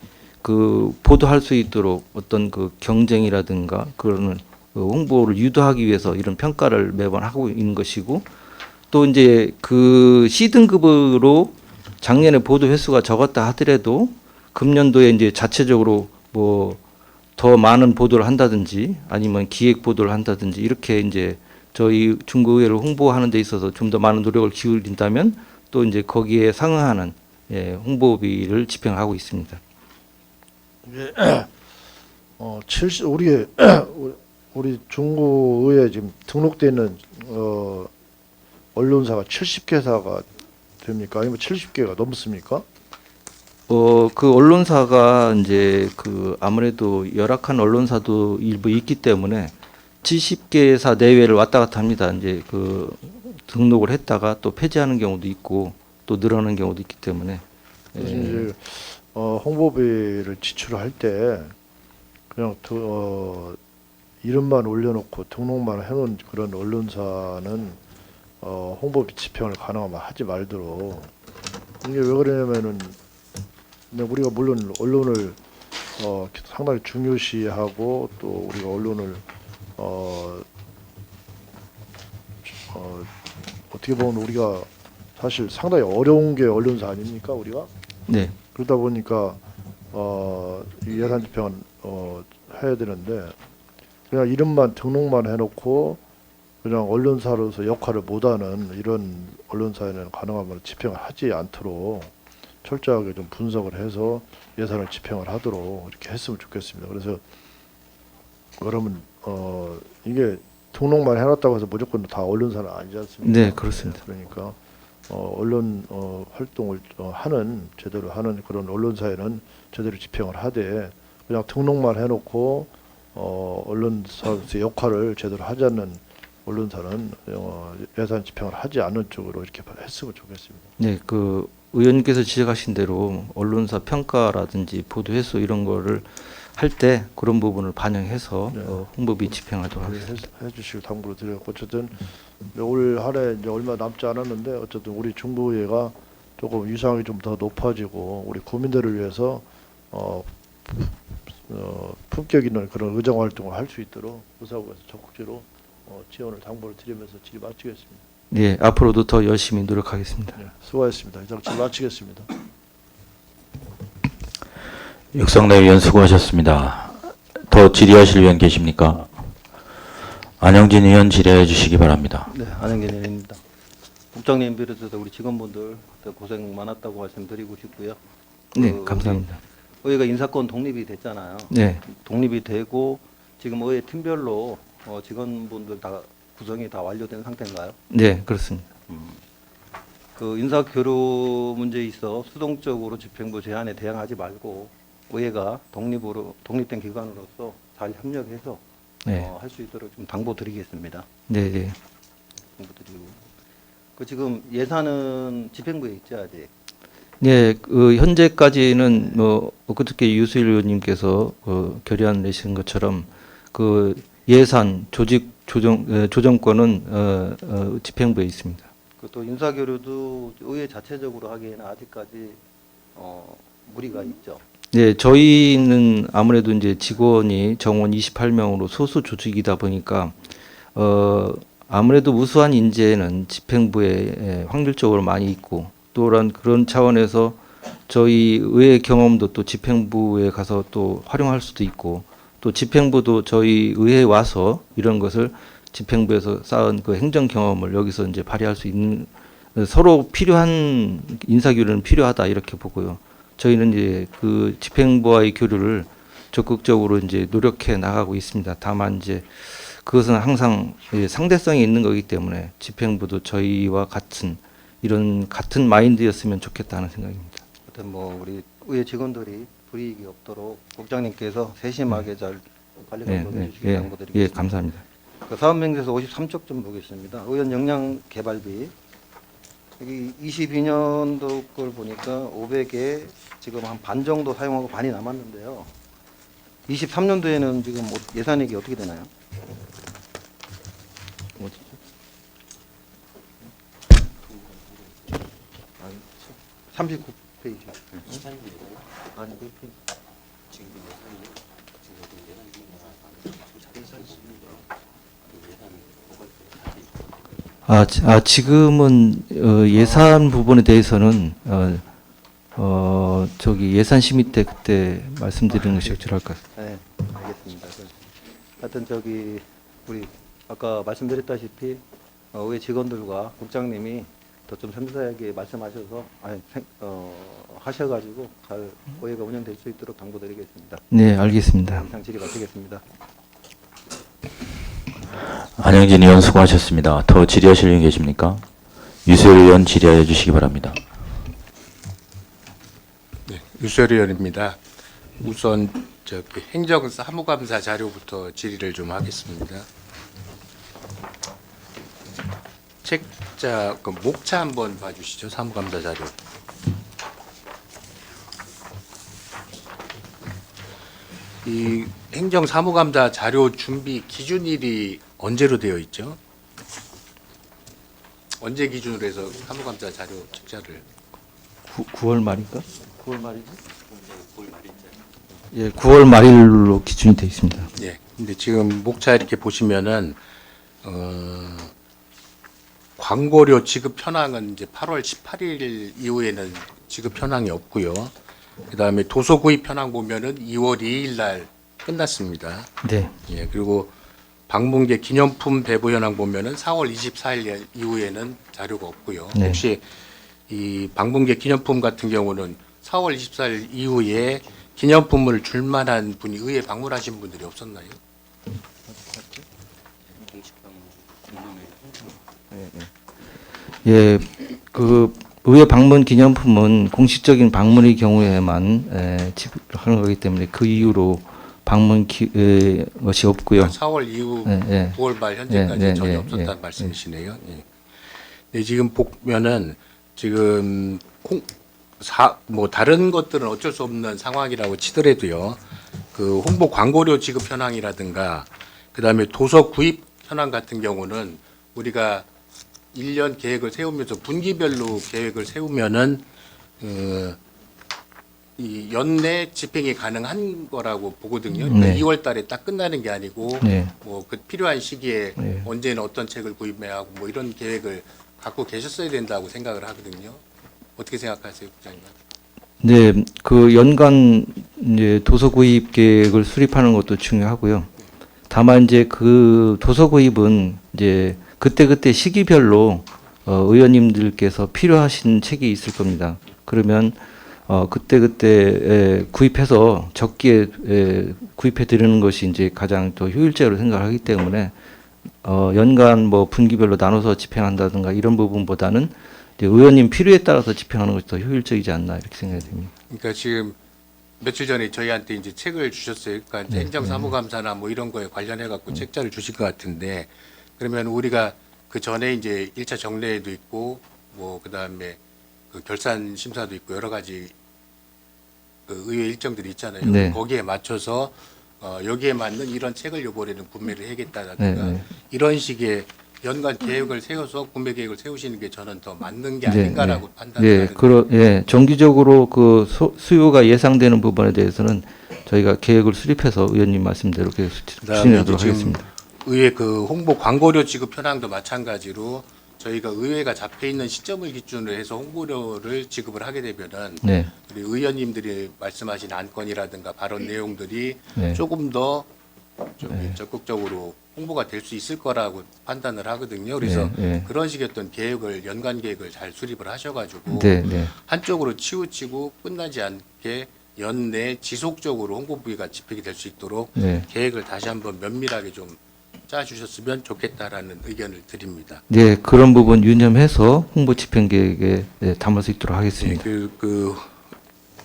그 보도할 수 있도록 어떤 그 경쟁이라든가 그런 그 홍보를 유도하기 위해서 이런 평가를 매번 하고 있는 것이고, 또 이제 그 C등급으로 작년에 보도 횟수가 적었다 하더라도 금년도에 이제 자체적으로 뭐 더 많은 보도를 한다든지 아니면 기획 보도를 한다든지 이렇게 이제 저희 중구의회를 홍보하는 데 있어서 좀 더 많은 노력을 기울인다면 또 이제 거기에 상응하는 홍보비를 집행하고 있습니다. 이제 70 우리 중구의회 지금 등록돼 있는 언론사가 70개사가 됩니까? 아니면 70개가 넘습니까? 그 언론사가 이제 그 아무래도 열악한 언론사도 일부 있기 때문에 70개사 내외를 왔다 갔다 합니다. 이제 그 등록을 했다가 또 폐지하는 경우도 있고 또 늘어나는 경우도 있기 때문에. 그래서 이제 홍보비를 지출할 때 그냥 이름만 올려놓고 등록만 해놓은 그런 언론사는 홍보비 집행을 가능하면 하지 말도록. 이게 왜 그러냐면은 근데 우리가 물론 언론을 상당히 중요시하고 또 우리가 언론을 어떻게 보면 우리가 사실 상당히 어려운 게 언론사 아닙니까 우리가? 네. 그러다 보니까 이 예산 집행은 해야 되는데 그냥 이름만 등록만 해놓고 그냥 언론사로서 역할을 못하는 이런 언론사에는 가능하면 집행을 하지 않도록 철저하게 좀 분석을 해서 예산을 집행을 하도록 이렇게 했으면 좋겠습니다. 그래서 그러면 이게 등록만 해놨다고 해서 무조건 다 언론사는 아니지 않습니까? 네, 그렇습니다. 그러니까 언론 활동을 제대로 하는 그런 언론사에는 제대로 집행을 하되 그냥 등록만 해놓고 언론사의 역할을 제대로 하지 않는 언론사는 예산 집행을 하지 않는 쪽으로 이렇게 했으면 좋겠습니다. 네, 그 의원님께서 지적하신 대로 언론사 평가라든지 보도 횟수 이런 거를 할 때 그런 부분을 반영해서 네. 홍보비 집행하도록 하겠습니다. 해주시길 당부를 드렸고 어쨌든 올 한해 이제 얼마 남지 않았는데 어쨌든 우리 중부의회가 조금 위상이 좀 더 높아지고 우리 국민들을 위해서 품격 있는 그런 의정 활동을 할 수 있도록 의사부에서 적극적으로 지원을 당부를 드리면서 질의 마치겠습니다. 네, 앞으로도 더 열심히 노력하겠습니다. 네, 수고하셨습니다. 이상 질의 마치겠습니다. 육성내 위원 수고하셨습니다. 더 질의하실 위원 계십니까? 안영진 의원 질의해 주시기 바랍니다. 네, 안영진 의원입니다. 국장님 비롯해서 우리 직원분들 고생 많았다고 말씀드리고 싶고요. 네, 감사합니다. 의회가 인사권 독립이 됐잖아요. 네, 독립이 되고 지금 의회 팀별로 직원분들 다 구성이 다 완료된 상태인가요? 네, 그렇습니다. 그 인사 교류 문제에 있어 수동적으로 집행부 제안에 대항하지 말고 의회가 독립된 기관으로서 잘 협력해서 네, 할 수 있도록 좀 당부드리겠습니다. 네, 네. 당부드리고 그 지금 예산은 집행부에 있죠 아직. 네, 그 현재까지는 뭐 엊그저께 유수일 의원님께서 결의안 내신 것처럼 그 예산 조직 조정권은 집행부에 있습니다. 또 인사 교류도 의회 자체적으로 하기에는 아직까지 무리가 있죠. 네, 저희는 아무래도 이제 직원이 정원 28명으로 소수 조직이다 보니까 아무래도 우수한 인재는 집행부에 확률적으로 많이 있고 또한 그런 차원에서 저희 의회 경험도 또 집행부에 가서 또 활용할 수도 있고 또 집행부도 저희 의회에 와서 이런 것을 집행부에서 쌓은 그 행정 경험을 여기서 이제 발휘할 수 있는 서로 필요한 인사 교류는 필요하다 이렇게 보고요. 저희는 이제 그 집행부와의 교류를 적극적으로 이제 노력해 나가고 있습니다. 다만 이제 그것은 항상 상대성이 있는 거기 때문에 집행부도 저희와 같은 마인드였으면 좋겠다는 생각입니다. 하여튼 뭐 우리 의회 직원들이 불이익이 없도록 국장님께서 세심하게 잘 관리 감독해 주시기 예, 당부드리겠습니다. 감사합니다. 그 사업 명세서 53쪽 좀 보겠습니다. 의원 역량 개발비 여기 22년도 걸 보니까 500에 지금 한 반 정도 사용하고 반이 남았는데요. 23년도에는 지금 예산액이 어떻게 되나요? 어디죠? 39페이지. 아니, 그 페이지. 지금은 예산 부분에 대해서는 저기 예산 심의 때 그때 말씀드리는 것이 적절할 것 같습니다. 네, 알겠습니다. 하여튼 저기 우리 아까 말씀드렸다시피 의회 직원들과 국장님이 더 좀 섬세하게 말씀하셔서 하셔가지고 잘 의회가 운영될 수 있도록 당부드리겠습니다. 네, 알겠습니다. 이상 질의 마치겠습니다. 안영진 의원 수고하셨습니다. 더 질의하실 의원 계십니까? 유수열 의원 질의하여 주시기 바랍니다. 네, 유수열 의원입니다. 우선 저기 행정사무감사 자료부터 질의를 좀 하겠습니다. 책자 그 목차 한번 봐주시죠. 사무감사 자료. 이 행정사무감사 자료 준비 기준일이 언제로 되어 있죠? 언제 기준으로 해서 사무감사 자료 책자를 9월 말인가? 9월 말이죠? 예, 9월 말일로 기준이 되어 있습니다. 예. 근데 지금 목차 이렇게 보시면은 광고료 지급 현황은 이제 8월 18일 이후에는 지급 현황이 없고요. 그다음에 도서 구입 현황 보면은 2월 2일 날 끝났습니다. 네, 예. 그리고 방문객 기념품 배부 현황 보면은 4월 24일 이후에는 자료가 없고요. 네. 혹시 이 방문객 기념품 같은 경우는 4월 24일 이후에 기념품을 줄 만한 분이 의회 방문하신 분들이 없었나요? 예, 그 의회 방문 기념품은 공식적인 방문의 경우에만 지급하는 거기 때문에 그 이후로 방문 것이 없고요. 4월 이후 예, 예. 9월 말 현재까지 예, 예, 전혀 예, 없었다는 예. 말씀이시네요. 예. 네, 지금 보면은 지금 뭐 다른 것들은 어쩔 수 없는 상황이라고 치더라도요. 그 홍보 광고료 지급 현황이라든가 그다음에 도서 구입 현황 같은 경우는 우리가 1년 계획을 세우면서 분기별로 계획을 세우면은 이 연내 집행이 가능한 거라고 보거든요. 네. 2월 달에 딱 끝나는 게 아니고 네. 뭐 그 필요한 시기에 네. 언제는 어떤 책을 구입해야 하고 뭐 이런 계획을 갖고 계셨어야 된다고 생각을 하거든요. 어떻게 생각하세요, 국장님? 네, 그 연간 이제 도서 구입 계획을 수립하는 것도 중요하고요. 다만 이제 그 도서 구입은 이제 그때 시기별로 의원님들께서 필요하신 책이 있을 겁니다. 그러면 그때 구입해서 적기에 구입해 드리는 것이 이제 가장 더 효율적으로 생각하기 때문에 연간 뭐 분기별로 나눠서 집행한다든가 이런 부분보다는 이제 의원님 필요에 따라서 집행하는 것이 더 효율적이지 않나 이렇게 생각이 됩니다. 그러니까 지금 며칠 전에 저희한테 이제 책을 주셨어요. 그러니까 이제 네, 행정사무감사나 뭐 이런 거에 관련해 갖고 책자를 주실 것 같은데 그러면 우리가 그 전에 이제 1차 정례회도 있고 뭐 그다음에 그 결산 심사도 있고 여러 가지 그 의회 일정들이 있잖아요. 네. 거기에 맞춰서 여기에 맞는 이런 책을 이번에는 구매를 해야겠다라든가 네, 네. 이런 식의 연간 계획을 세워서 구매 계획을 세우시는 게 저는 더 맞는 게 네, 아닌가라고 네. 판단을 하는데 예, 정기적으로 그 수요가 예상되는 부분에 대해서는 저희가 계획을 수립해서 의원님 말씀대로 계속 그다음에 추진하도록 지금 하겠습니다. 의회 그 홍보 광고료 지급 현황도 마찬가지로 저희가 의회가 잡혀 있는 시점을 기준으로 해서 홍보료를 지급을 하게 되면은 네, 우리 의원님들이 말씀하신 안건이라든가 발언 내용들이 네. 조금 더 적극적으로 홍보가 될 수 있을 거라고 판단을 하거든요. 그래서 네. 그런 식의 어떤 계획을 연간 계획을 잘 수립을 하셔가지고 네, 네. 한쪽으로 치우치고 끝나지 않게 연내 지속적으로 홍보부가 집행이 될 수 있도록 네. 계획을 다시 한번 면밀하게 좀 짜주셨으면 좋겠다라는 의견을 드립니다. 네, 그런 부분 유념해서 홍보 집행 계획에 담을 수 있도록 네, 하겠습니다. 그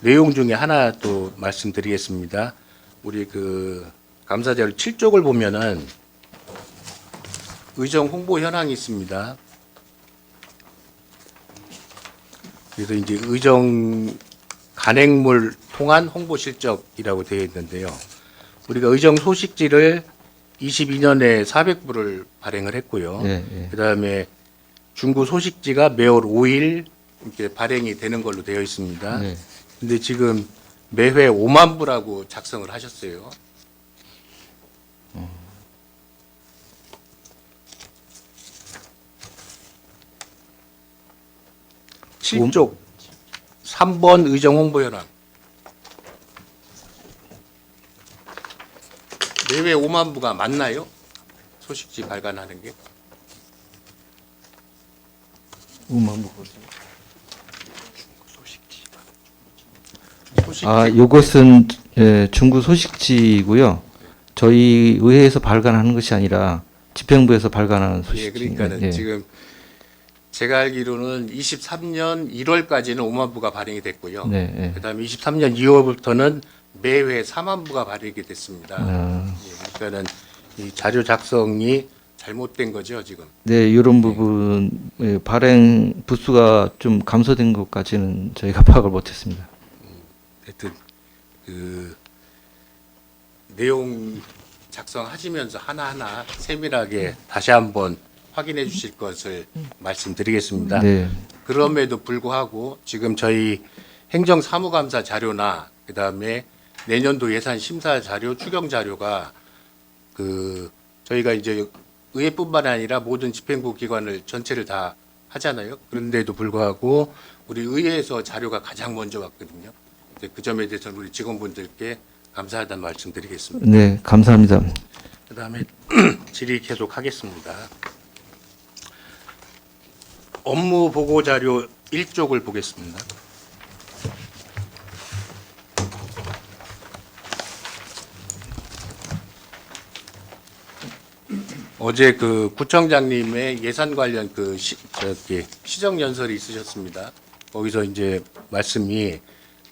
내용 중에 하나 또 말씀드리겠습니다. 우리 그 감사자료 7쪽을 보면은 의정 홍보 현황이 있습니다. 그래서 이제 의정 간행물 통한 홍보 실적이라고 되어 있는데요. 우리가 의정 소식지를 22년에 400부를 발행을 했고요. 예, 예. 그다음에 중구 소식지가 매월 5일 이렇게 발행이 되는 걸로 되어 있습니다. 네. 근데 지금 매회 5만 부라고 작성을 하셨어요. 칠 7쪽 3번 의정 홍보 현황. 매회 5만 부가 맞나요? 소식지 발간하는 게? 소식지. 아, 요것은 중구 소식지고요. 저희 의회에서 발간하는 것이 아니라 집행부에서 발간하는 예, 소식지입니다. 그러니까는 지금 제가 알기로는 23년 1월까지는 5만 부가 발행이 됐고요. 네, 네. 그다음에 23년 2월부터는 매회 4만 부가 발행이 됐습니다. 아, 예, 그러니까는 이 자료 작성이 잘못된 거죠, 지금. 네, 이런 부분 발행 부수가 좀 감소된 것까지는 저희가 파악을 못했습니다. 하여튼 그 내용 작성하시면서 하나하나 세밀하게 다시 한번 확인해 주실 것을 말씀드리겠습니다. 네, 그럼에도 불구하고 지금 저희 행정사무감사 자료나 그다음에 내년도 예산 심사 자료, 추경 자료가 그 저희가 이제 의회뿐만 아니라 모든 집행부 기관을 전체를 다 하잖아요. 그런데도 불구하고 우리 의회에서 자료가 가장 먼저 왔거든요. 이제 그 점에 대해서는 우리 직원분들께 감사하다는 말씀드리겠습니다. 네, 감사합니다. 그다음에 질의 계속하겠습니다. 업무 보고 자료 1쪽을 보겠습니다. 어제 그 구청장님의 예산 관련 그 시정 연설이 있으셨습니다. 거기서 이제 말씀이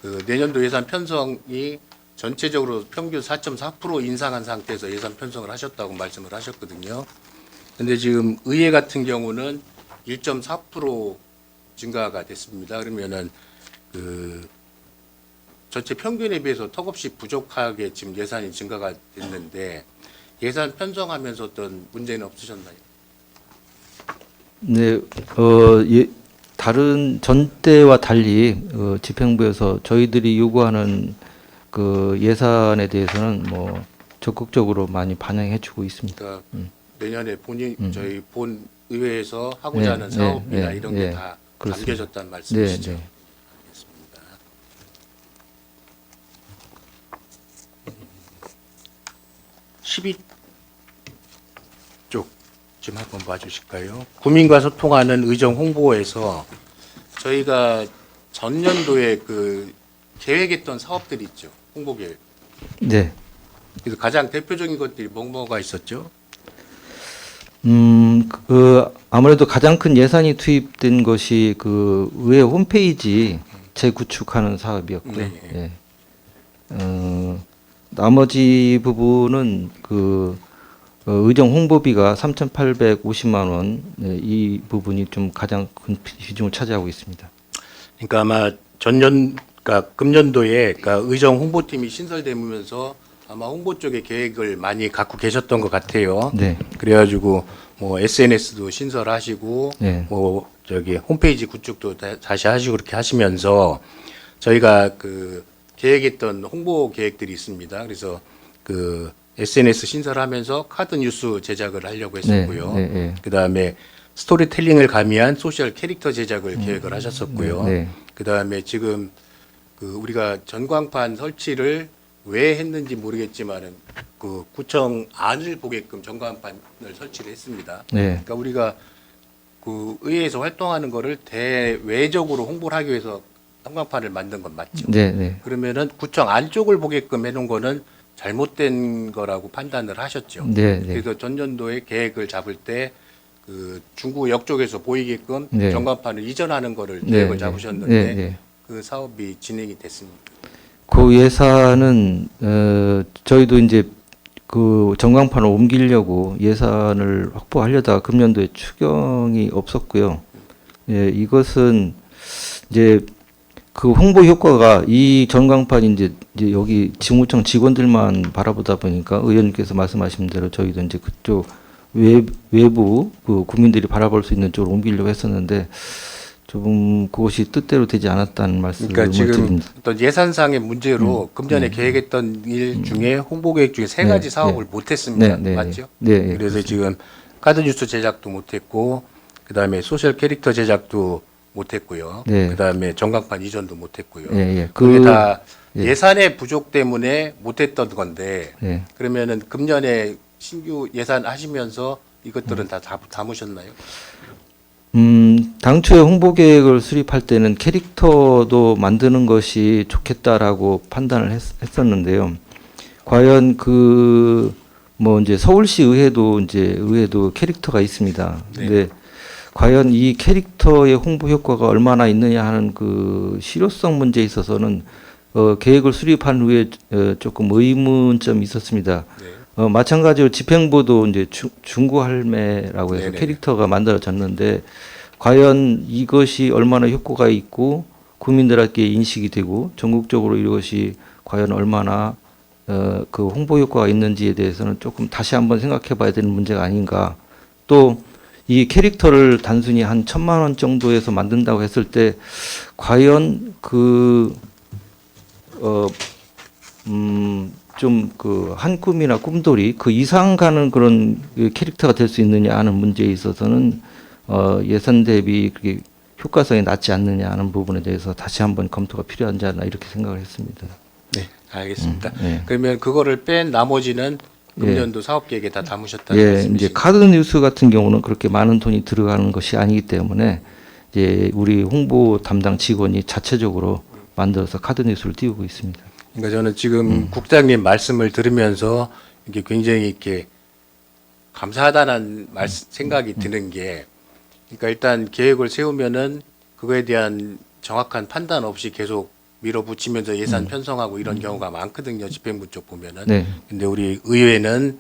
그 내년도 예산 편성이 전체적으로 평균 4.4% 인상한 상태에서 예산 편성을 하셨다고 말씀을 하셨거든요. 근데 지금 의회 같은 경우는 1.4% 증가가 됐습니다. 그러면은 그 전체 평균에 비해서 턱없이 부족하게 지금 예산이 증가가 됐는데 예산 편성하면서 어떤 문제는 없으셨나요? 네, 다른 전 때와 달리 집행부에서 저희들이 요구하는 그 예산에 대해서는 뭐 적극적으로 많이 반영해주고 있습니다. 그러니까 내년에 저희 본 의회에서 네, 하고자 하는 네, 사업이나 네, 이런 네, 게 다 그렇습니다. 담겨졌다는 네, 말씀이시죠? 네. 알겠습니다. 12쪽 좀 한번 봐주실까요? 국민과 소통하는 의정 홍보에서 저희가 전년도에 그 계획했던 사업들이 있죠. 홍보 계획. 네. 그래서 가장 대표적인 것들이 뭐가 있었죠? 아무래도 가장 큰 예산이 투입된 것이 그 의회 홈페이지 재구축하는 사업이었고요. 네. 예. 나머지 부분은 그 의정 홍보비가 3,850만 원, 네, 이 부분이 좀 가장 큰 비중을 차지하고 있습니다. 그러니까 아마 그러니까 금년도에 그러니까 의정 홍보팀이 신설되면서 아마 홍보 쪽에 계획을 많이 갖고 계셨던 것 같아요. 네. 그래가지고 뭐 SNS도 신설하시고 네. 뭐 저기 홈페이지 구축도 다시 하시고 그렇게 하시면서 저희가 그 계획했던 홍보 계획들이 있습니다. 그래서 그 SNS 신설하면서 카드 뉴스 제작을 하려고 했었고요. 네, 네, 네. 그다음에 스토리텔링을 가미한 소셜 캐릭터 제작을 계획을 하셨었고요. 네. 그다음에 지금 그 우리가 전광판 설치를 왜 했는지 모르겠지만은 그 구청 안을 보게끔 전광판을 설치를 했습니다. 네. 그러니까 우리가 그 의회에서 활동하는 거를 대외적으로 홍보를 하기 위해서 전광판을 만든 건 맞죠? 네, 네. 그러면은 구청 안쪽을 보게끔 해놓은 거는 잘못된 거라고 판단을 하셨죠. 네, 네. 그래서 전년도에 계획을 잡을 때 그 중구역 쪽에서 보이게끔 네. 전광판을 이전하는 거를 네, 계획을 네. 잡으셨는데 네, 네. 그 사업이 진행이 됐습니다. 그 예산은 저희도 이제 그 전광판을 옮기려고 예산을 확보하려다가 금년도에 추경이 없었고요. 예, 이것은 이제 그 홍보 효과가 이 전광판이 이제 여기 지무청 직원들만 바라보다 보니까 의원님께서 말씀하신 대로 저희도 이제 그쪽 외부 그 국민들이 바라볼 수 있는 쪽으로 옮기려고 했었는데 좀 그것이 뜻대로 되지 않았다는 말씀을 그러니까 지금 드립니다. 어떤 예산상의 문제로 금년에 계획했던 일 중에 홍보 계획 중에 세 가지 사업을 못했습니다. 맞죠? 네. 그래서 지금 카드뉴스 제작도 못했고, 그 다음에 소셜 캐릭터 제작도 못했고요. 네. 그 다음에 전광판 이전도 못했고요. 예. 그게 다 예. 예산의 부족 때문에 못했던 건데, 예. 그러면은 금년에 신규 예산 하시면서 이것들은 다 담으셨나요? 당초에 홍보 계획을 수립할 때는 캐릭터도 만드는 것이 좋겠다라고 판단을 했었는데요. 과연 뭐 이제 서울시 의회도 캐릭터가 있습니다. 네. 근데 과연 이 캐릭터의 홍보 효과가 얼마나 있느냐 하는 그 실효성 문제에 있어서는 계획을 수립한 후에 조금 의문점이 있었습니다. 네. 마찬가지로 집행부도 이제 중구 할매라고 해서 네네. 캐릭터가 만들어졌는데 과연 이것이 얼마나 효과가 있고 국민들에게 인식이 되고 전국적으로 이것이 과연 얼마나 그 홍보 효과가 있는지에 대해서는 조금 다시 한번 생각해 봐야 되는 문제가 아닌가. 또 이 캐릭터를 단순히 한 1,000만 원 정도에서 만든다고 했을 때 과연 좀 그 한 꿈이나 꿈돌이 그 이상 가는 그런 캐릭터가 될 수 있느냐 하는 문제에 있어서는 예산 대비 그게 효과성이 낮지 않느냐 하는 부분에 대해서 다시 한번 검토가 필요하지 않나 이렇게 생각을 했습니다. 네, 알겠습니다. 예. 그러면 그거를 뺀 나머지는 금년도 사업 계획에 다 담으셨다는 예, 말씀이신가요? 이제 카드 뉴스 같은 경우는 그렇게 많은 돈이 들어가는 것이 아니기 때문에 이제 우리 홍보 담당 직원이 자체적으로 만들어서 카드 뉴스를 띄우고 있습니다. 그러니까 저는 지금 국장님 말씀을 들으면서 이게 굉장히 이렇게 감사하다는 생각이 드는 게, 그러니까 일단 계획을 세우면은 그거에 대한 정확한 판단 없이 계속 밀어붙이면서 예산 편성하고 이런 경우가 많거든요. 집행부 쪽 보면은. 네. 근데 우리 의회는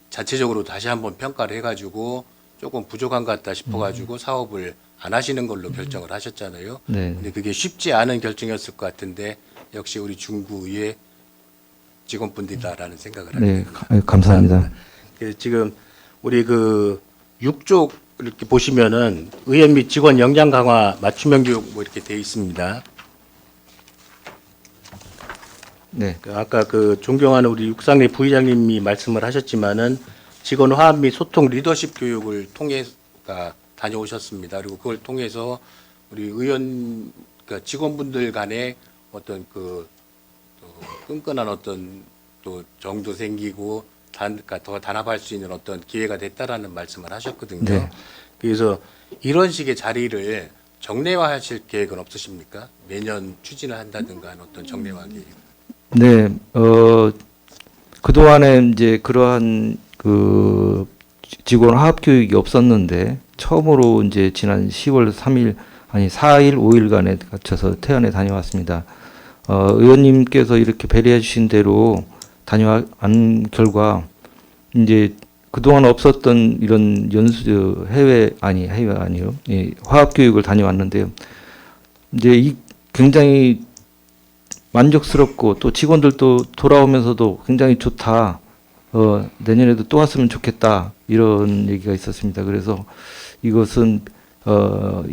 자체적으로 다시 한번 평가를 해가지고 조금 부족한 것 같다 싶어가지고 사업을 안 하시는 걸로 결정을 하셨잖아요. 네. 근데 그게 쉽지 않은 결정이었을 것 같은데 역시 우리 중구의회 직원분들이다라는 생각을 합니다. 네, 감사합니다. 지금 우리 그 6쪽 이렇게 보시면은 의원 및 직원 역량 강화 맞춤형 교육 뭐 이렇게 돼 있습니다. 네. 아까 그 존경하는 우리 육상리 부의장님이 말씀을 하셨지만은 직원 화합 및 소통 리더십 교육을 통해서 다녀오셨습니다. 그리고 그걸 통해서 우리 의원 그러니까 직원분들 간에 어떤 그 끈끈한 어떤 또 정도 생기고 그러니까 더 단합할 수 있는 어떤 기회가 됐다라는 말씀을 하셨거든요. 네. 그래서 이런 식의 자리를 정례화하실 계획은 없으십니까? 매년 추진을 한다든가 하는 어떤 정례화 계획. 네, 그동안에 이제 그러한 그 직원 화합 교육이 없었는데 처음으로 이제 지난 10월 3일 아니 4일 5일간에 거쳐서 태안에 다녀왔습니다. 의원님께서 이렇게 배려해 주신 대로 다녀온 결과 이제 그동안 없었던 이런 해외 아니요. 예, 화합 교육을 다녀왔는데요. 이제 이 굉장히 만족스럽고 또 직원들도 돌아오면서도 굉장히 좋다. 내년에도 또 왔으면 좋겠다. 이런 얘기가 있었습니다. 그래서 이것은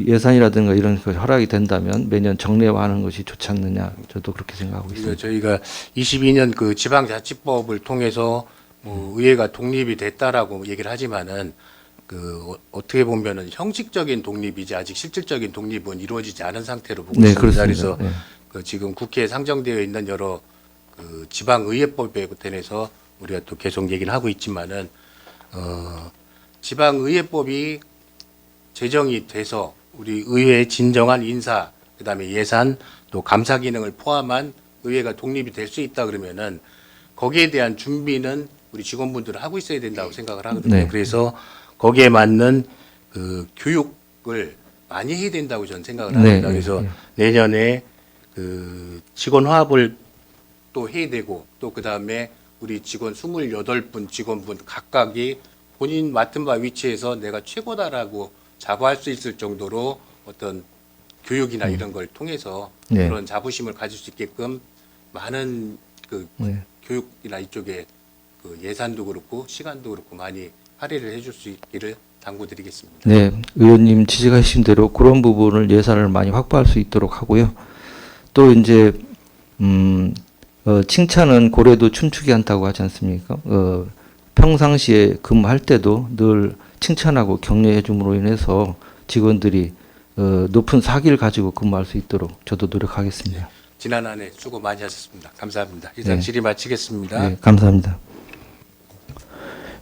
예산이라든가 이런 것 허락이 된다면 매년 정례화하는 것이 좋지 않느냐. 저도 그렇게 생각하고 있습니다. 저희가 22년 그 지방자치법을 통해서 뭐 의회가 독립이 됐다라고 얘기를 하지만은 그 어떻게 보면은 형식적인 독립이지 아직 실질적인 독립은 이루어지지 않은 상태로 보고 네, 있습니다. 그렇습니다. 그래서 네. 그 지금 국회에 상정되어 있는 여러 그 지방의회법에 대해서 우리가 또 계속 얘기를 하고 있지만은 지방의회법이 제정이 돼서 우리 의회의 진정한 인사, 그다음에 예산, 또 감사 기능을 포함한 의회가 독립이 될 수 있다 그러면은 거기에 대한 준비는 우리 직원분들은 하고 있어야 된다고 생각을 하거든요. 네. 그래서 거기에 맞는 그 교육을 많이 해야 된다고 저는 생각을 네, 합니다. 네, 그래서 네. 내년에 그 직원 화합을 또 해야 되고 또 그다음에 우리 직원 28분 직원분 각각이 본인 맡은 바 위치에서 내가 최고다라고 자부할 수 있을 정도로 어떤 교육이나 이런 걸 통해서 네. 그런 자부심을 가질 수 있게끔 많은 그 네. 교육이나 이쪽에 그 예산도 그렇고 시간도 그렇고 많이 할애를 해줄 수 있기를 당부드리겠습니다. 네, 의원님 지적하신 대로 그런 부분을 예산을 많이 확보할 수 있도록 하고요. 또 이제 칭찬은 고래도 춤추게 한다고 하지 않습니까? 평상시에 근무할 때도 늘 칭찬하고 격려해 줌으로 인해서 직원들이 높은 사기를 가지고 근무할 수 있도록 저도 노력하겠습니다. 지난 한 해 수고 많이 하셨습니다. 감사합니다. 이상 네. 질의 마치겠습니다. 네, 감사합니다.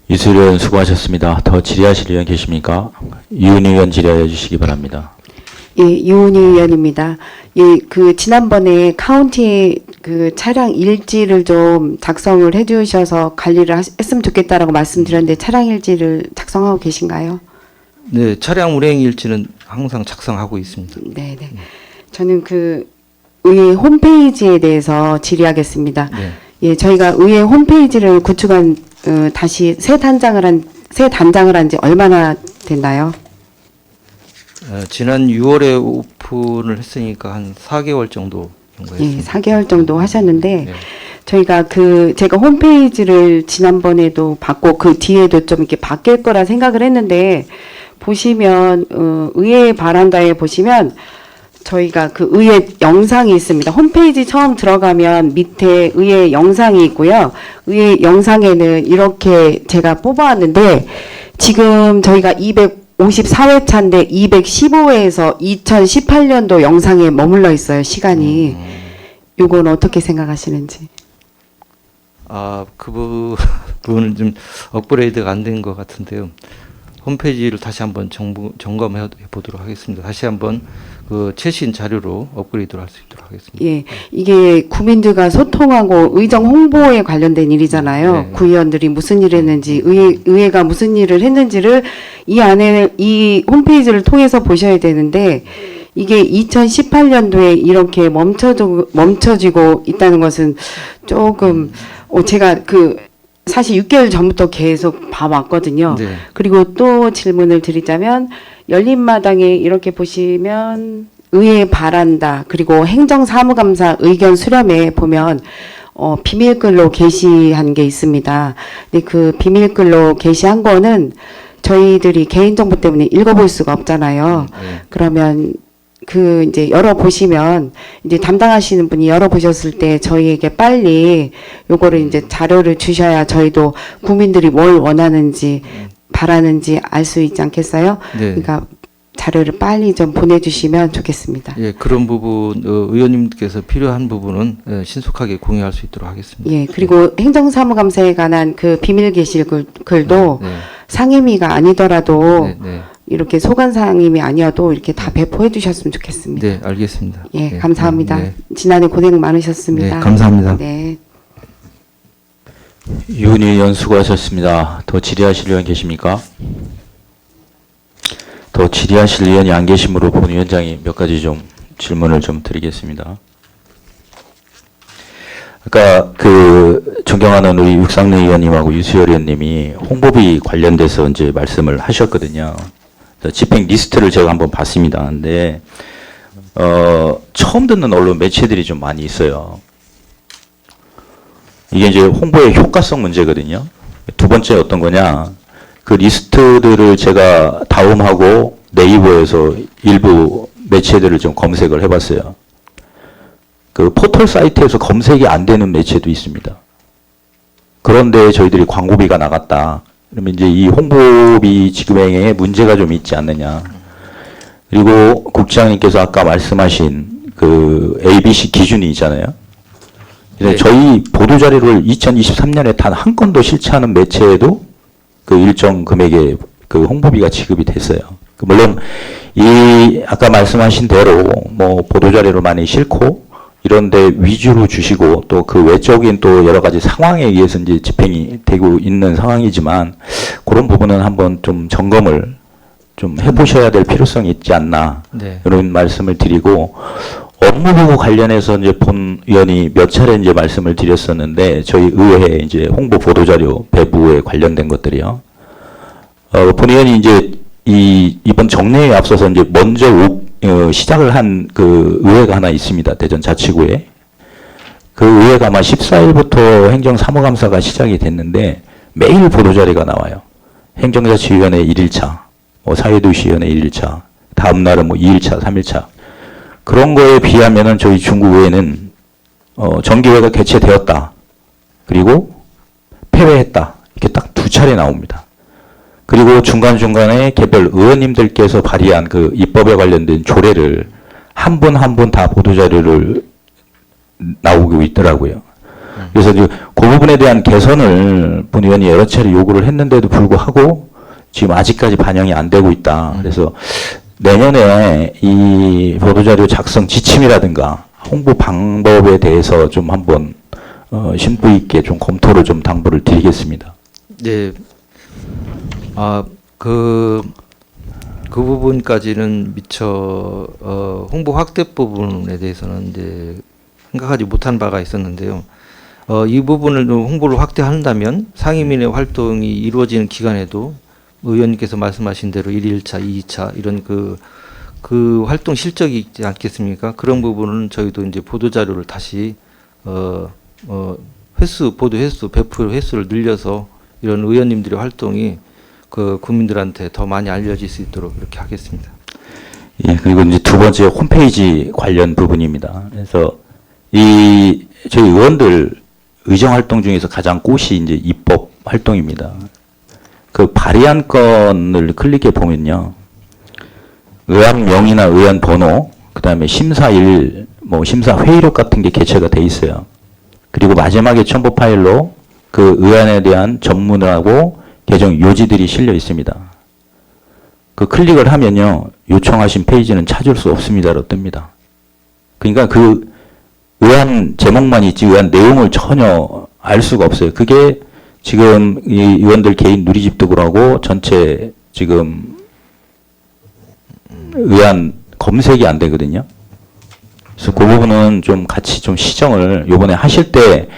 이수일 의원 수고하셨습니다. 더 질의하실 의원 계십니까? 이윤희 의원 질의해 주시기 바랍니다. 예, 이훈희 의원입니다. 예, 그 지난번에 카운티 그 차량 일지를 좀 작성을 해주셔서 관리를 했으면 좋겠다라고 말씀드렸는데 차량 일지를 작성하고 계신가요? 네, 차량 운행 일지는 항상 작성하고 있습니다. 네, 네. 저는 그 의회 홈페이지에 대해서 질의하겠습니다. 네. 예, 저희가 의회 홈페이지를 구축한 다시 새 단장을 한 지 얼마나 됐나요? 지난 6월에 오픈을 했으니까 한 4개월 정도 예, 했습니다. 4개월 정도 하셨는데 네. 저희가 제가 홈페이지를 지난번에도 봤고 그 뒤에도 좀 이렇게 바뀔 거라 생각을 했는데 보시면 의회 바란다에 보시면 저희가 그 의회 영상이 있습니다. 홈페이지 처음 들어가면 밑에 의회 영상이 있고요. 의회 영상에는 이렇게 제가 뽑아왔는데 지금 저희가 254회차인데 215회에서 2018년도 영상에 머물러 있어요. 시간이. 요건 어떻게 생각하시는지. 그 부분은 좀 업그레이드가 안 된 것 같은데요. 홈페이지를 다시 한번 점검해 보도록 하겠습니다. 다시 한번 그 최신 자료로 업그레이드를 할 수 있도록 하겠습니다. 예, 이게 구민들과 소통하고 의정 홍보에 관련된 일이잖아요. 네. 구의원들이 무슨 일을 했는지, 의회가 무슨 일을 했는지를 이 안에 이 홈페이지를 통해서 보셔야 되는데 이게 2018년도에 이렇게 멈춰지고 있다는 것은 조금 제가 사실 6개월 전부터 계속 봐왔거든요. 네. 그리고 또 질문을 드리자면 열린마당에 이렇게 보시면 의회 바란다 그리고 행정사무감사 의견 수렴에 보면 비밀글로 게시한 게 있습니다. 근데 그 비밀글로 게시한 거는 저희들이 개인정보 때문에 읽어볼 수가 없잖아요. 네. 그러면 이제 열어보시면, 이제 담당하시는 분이 열어보셨을 때 저희에게 빨리 요거를 이제 자료를 주셔야 저희도 국민들이 뭘 원하는지, 바라는지 알 수 있지 않겠어요? 네. 그러니까 자료를 빨리 좀 보내주시면 좋겠습니다. 예, 그런 부분 의원님께서 필요한 부분은 신속하게 공유할 수 있도록 하겠습니다. 예, 그리고 행정사무감사에 관한 그 비밀 게시글 글도 네. 상임위가 아니더라도 네, 네. 이렇게 소관 상임이 아니어도 이렇게 다 배포해 주셨으면 좋겠습니다. 네, 알겠습니다. 예, 네, 감사합니다. 네, 지난해 고생 많으셨습니다. 네, 감사합니다. 네. 이윤희 의원 수고하셨습니다. 더 질의하실 의원 계십니까? 더 질의하실 의원이 안 계시므로 본 위원장이 몇 가지 좀 질문을 좀 드리겠습니다. 아까 존경하는 우리 육상래 의원님하고 유수열 의원님이 홍보비 관련돼서 이제 말씀을 하셨거든요. 집행 리스트를 제가 한번 봤습니다. 근데 처음 듣는 언론 매체들이 좀 많이 있어요. 이게 이제 홍보의 효과성 문제거든요. 두 번째 어떤 거냐? 그 리스트들을 제가 다운하고 네이버에서 일부 매체들을 좀 검색을 해봤어요. 그 포털 사이트에서 검색이 안 되는 매체도 있습니다. 그런데 저희들이 광고비가 나갔다. 그러면 이제 이 홍보비 지급행에 문제가 좀 있지 않느냐. 그리고 국장님께서 아까 말씀하신 그 ABC 기준이 있잖아요. 네. 저희 보도자료를 2023년에 단 한 건도 실체하는 매체에도 그 일정 금액의 그 홍보비가 지급이 됐어요. 물론 이 아까 말씀하신 대로 뭐 보도자료를 많이 싣고 이런데 위주로 주시고 또 그 외적인 또 여러 가지 상황에 의해서 이제 집행이 되고 있는 상황이지만 그런 부분은 한번 좀 점검을 좀 해보셔야 될 필요성이 있지 않나 네. 이런 말씀을 드리고 업무보고 관련해서 이제 본 의원이 몇 차례 이제 말씀을 드렸었는데 저희 의회 이제 홍보 보도자료 배부에 관련된 것들이요. 본 의원이 이제 이번 정례에 앞서서 이제 먼저 시작을 한 그 의회가 하나 있습니다. 대전 자치구에. 그 의회가 아마 14일부터 행정사무감사가 시작이 됐는데 매일 보도자료가 나와요. 행정자치위원회 1일차, 사회도시위원회 1일차, 다음 날은 2일차, 3일차. 그런 거에 비하면은 저희 중구의회는 정기회가 개최되었다. 그리고 폐회했다. 이렇게 딱 2차례 나옵니다. 그리고 중간중간에 개별 의원님들께서 발의한 그 입법에 관련된 조례를 한 분 한 분 다 보도자료를 나오고 있더라고요. 그래서 그 부분에 대한 개선을 본 의원이 여러 차례 요구를 했는데도 불구하고 지금 아직까지 반영이 안 되고 있다. 그래서 내년에 이 보도자료 작성 지침이라든가 홍보 방법에 대해서 좀 한번 심도 있게 좀 검토를 좀 당부를 드리겠습니다. 네. 그 부분까지는 미처 홍보 확대 부분에 대해서는 이제 생각하지 못한 바가 있었는데요. 이 부분을 홍보를 확대한다면 상임위의 활동이 이루어지는 기간에도 의원님께서 말씀하신 대로 1일차, 2차 이런 그 활동 실적이 있지 않겠습니까? 그런 부분은 저희도 이제 보도 자료를 다시 보도 횟수, 배포 횟수를 늘려서 이런 의원님들의 활동이 그 국민들한테 더 많이 알려질 수 있도록 이렇게 하겠습니다. 예, 그리고 이제 두 번째 홈페이지 관련 부분입니다. 그래서 저희 의원들 의정 활동 중에서 가장 꽃이 이제 입법 활동입니다. 그 발의한 건을 클릭해 보면요. 의안 명의나 의안 번호, 그 다음에 심사일, 심사 회의록 같은 게 개최가 돼 있어요. 그리고 마지막에 첨부 파일로 그 의안에 대한 전문하고 개정 요지들이 실려 있습니다. 그 클릭을 하면요. 요청하신 페이지는 찾을 수 없습니다로 뜹니다. 그러니까 그 의안 제목만 있지 의안 내용을 전혀 알 수가 없어요. 그게 지금 이 의원들 개인 누리집도구라고 전체 지금 의안 검색이 안 되거든요. 그래서 그 부분은 좀 같이 좀 시정을 요번에 하실 때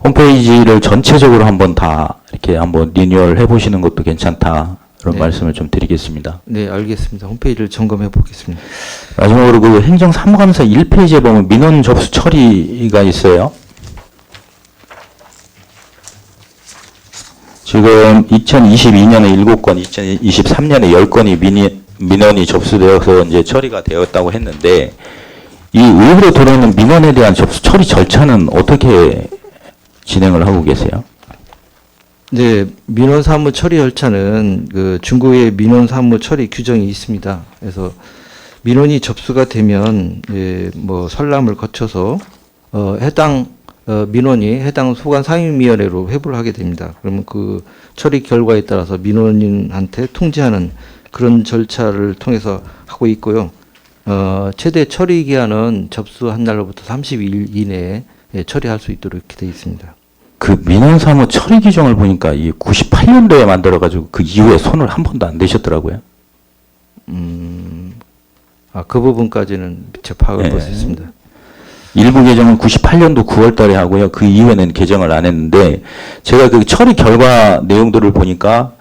홈페이지를 전체적으로 한번 다 이렇게 한번 리뉴얼 해보시는 것도 괜찮다. 그런 네. 말씀을 좀 드리겠습니다. 네, 알겠습니다. 홈페이지를 점검해 보겠습니다. 마지막으로 그 행정사무감사 1페이지에 보면 민원 접수 처리가 있어요. 지금 2022년에 7건, 2023년에 10건이 민원이 접수되어서 이제 처리가 되었다고 했는데 이 의회로 들어오는 민원에 대한 접수 처리 절차는 어떻게 진행을 하고 계세요? 네, 민원 사무 처리 절차는 그 중구의 민원 사무 처리 규정이 있습니다. 그래서 민원이 접수가 되면 설람을 거쳐서 해당 민원이 해당 소관 상임위원회로 회부를 하게 됩니다. 그러면 그 처리 결과에 따라서 민원인한테 통지하는 그런 절차를 통해서 하고 있고요. 최대 처리 기한은 접수한 날로부터 30일 이내에 처리할 수 있도록 이렇게 되어 있습니다. 그 민원사무 처리 규정을 보니까 이 98년도에 만들어가지고 그 이후에 손을 한 번도 안 대셨더라고요. 그 부분까지는 미처 파악을 못했습니다. 일부 개정은 98년도 9월 달에 하고요. 그 이후에는 개정을 안 했는데 제가 그 처리 결과 내용들을 보니까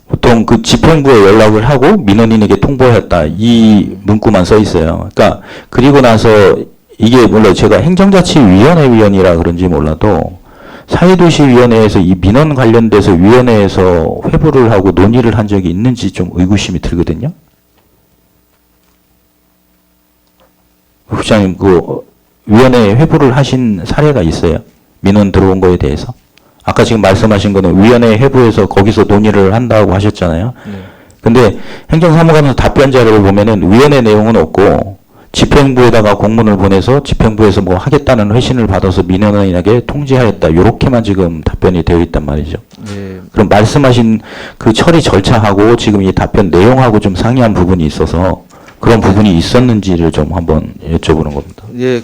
보통 그 집행부에 연락을 하고 민원인에게 통보했다. 이 문구만 써 있어요. 그러니까 그리고 나서 이게 물론 제가 행정자치위원회 위원이라 그런지 몰라도 사회도시위원회에서 이 민원 관련돼서 위원회에서 회부를 하고 논의를 한 적이 있는지 좀 의구심이 들거든요. 국장님, 그 위원회에 회부를 하신 사례가 있어요? 민원 들어온 거에 대해서? 아까 지금 말씀하신 거는 위원회 회부해서 거기서 논의를 한다고 하셨잖아요. 근데 행정사무관에서 답변 자료를 보면은 위원회 내용은 없고 집행부에다가 공문을 보내서 집행부에서 뭐 하겠다는 회신을 받아서 민원인에게 통지하였다. 요렇게만 지금 답변이 되어 있단 말이죠. 네. 그럼 말씀하신 그 처리 절차하고 지금 이 답변 내용하고 좀 상이한 부분이 있어서 그런 부분이 있었는지를 좀 한번 여쭤보는 겁니다. 예,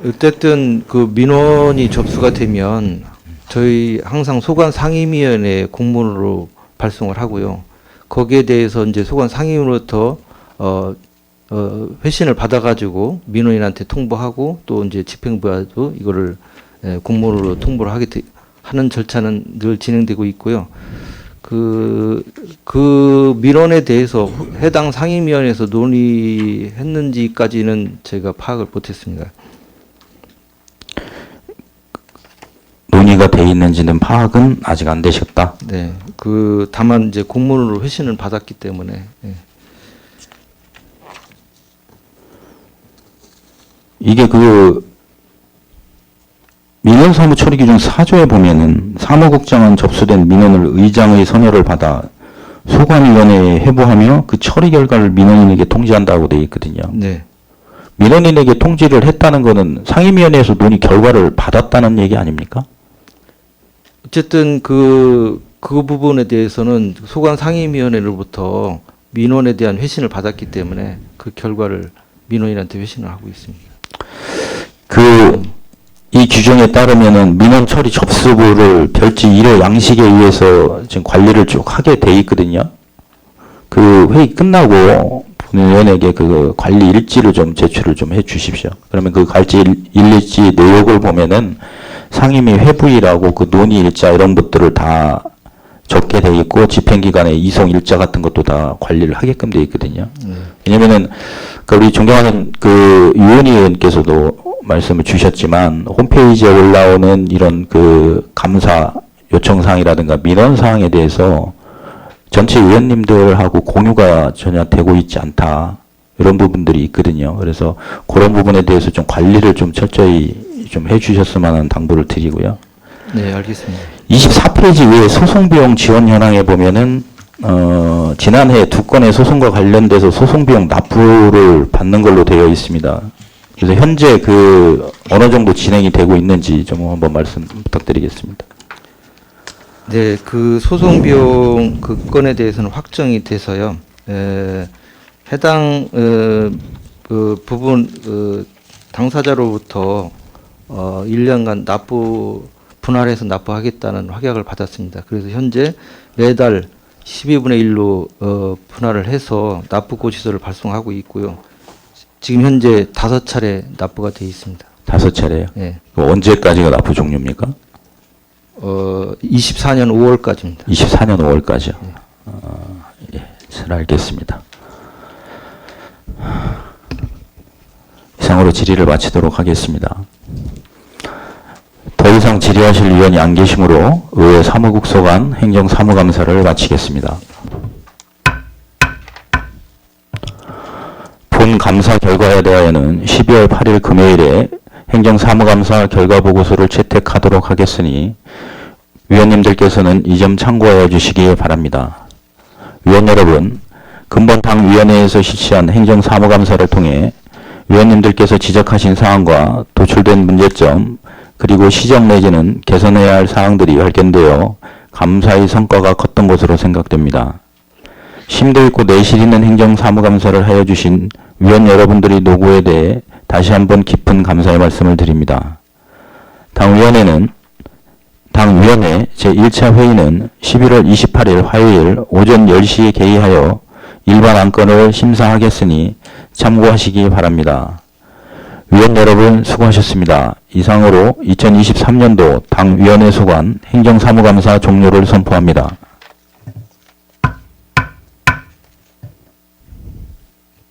어쨌든 그 민원이 접수가 되면 저희 항상 소관 상임위원회 공문으로 발송을 하고요. 거기에 대해서 이제 소관 상임위로부터 회신을 받아가지고 민원인한테 통보하고 또 이제 집행부와도 이거를 공문으로 통보를 하는 절차는 늘 진행되고 있고요. 그 민원에 대해서 해당 상임위원회에서 논의했는지까지는 제가 파악을 못했습니다. 논의가 돼 있는지는 파악은 아직 안 되셨다. 네, 다만 이제 공문으로 회신을 받았기 때문에. 예. 이게 민원 사무 처리 규정 4조에 보면은 사무국장은 접수된 민원을 의장의 선혈을 받아 소관위원회에 회부하며 그 처리 결과를 민원인에게 통지한다고 되어 있거든요. 네. 민원인에게 통지를 했다는 거는 상임위원회에서 논의 결과를 받았다는 얘기 아닙니까? 어쨌든 그 부분에 대해서는 소관 상임위원회로부터 민원에 대한 회신을 받았기 때문에 그 결과를 민원인한테 회신을 하고 있습니다. 이 규정에 따르면은 민원 처리 접수부를 별지 1호 양식에 의해서 지금 관리를 쭉 하게 돼 있거든요. 그 회의 끝나고 본위원에게 그 관리 일지를 좀 제출을 좀 해 주십시오. 그러면 그 관리 일지 내역을 보면은 상임위 회부일하고 그 논의 일자 이런 것들을 다 적게 돼 있고 집행기관의 이송 일자 같은 것도 다 관리를 하게끔 돼 있거든요. 왜냐면은 우리 존경하는 위원님께서도 말씀을 주셨지만 홈페이지에 올라오는 이런 감사 요청사항이라든가 민원사항에 대해서 전체 위원님들하고 공유가 전혀 되고 있지 않다. 이런 부분들이 있거든요. 그래서 그런 부분에 대해서 좀 관리를 좀 철저히 좀 해주셨으면 하는 당부를 드리고요. 네, 알겠습니다. 24페이지 위에 소송비용 지원 현황에 보면은 지난해 2건의 소송과 관련돼서 소송비용 납부를 받는 걸로 되어 있습니다. 그래서 현재 어느 정도 진행이 되고 있는지 좀 한번 말씀 부탁드리겠습니다. 네, 소송 비용 건에 대해서는 확정이 돼서요. 해당 부분 당사자로부터 1년간 분할해서 납부하겠다는 확약을 받았습니다. 그래서 현재 매달 12분의 1로 분할을 해서 납부 고지서를 발송하고 있고요. 지금 현재 5차례 납부가 되어 있습니다. 5차례요? 네. 언제까지가 납부 종료입니까? 24년 5월까지입니다. 24년 5월까지요. 예, 잘 알겠습니다. 이상으로 질의를 마치도록 하겠습니다. 더 이상 질의하실 위원이 안 계시므로 의회 사무국 소관 행정사무감사를 마치겠습니다. 본 감사 결과에 대하여는 12월 8일 금요일에 행정사무감사 결과보고서를 채택하도록 하겠으니 위원님들께서는 이 점 참고하여 주시기 바랍니다. 위원 여러분, 근본 당위원회에서 실시한 행정사무감사를 통해 위원님들께서 지적하신 사항과 도출된 문제점 그리고 시정 내지는 개선해야 할 사항들이 발견되어 감사의 성과가 컸던 것으로 생각됩니다. 심도 있고 내실 있는 행정사무감사를 하여 주신 위원 여러분들의 노고에 대해 다시 한번 깊은 감사의 말씀을 드립니다. 당위원회 제1차 회의는 11월 28일 화요일 오전 10시에 개의하여 일반 안건을 심사하겠으니 참고하시기 바랍니다. 위원 여러분 수고하셨습니다. 이상으로 2023년도 당위원회 소관 행정사무감사 종료를 선포합니다.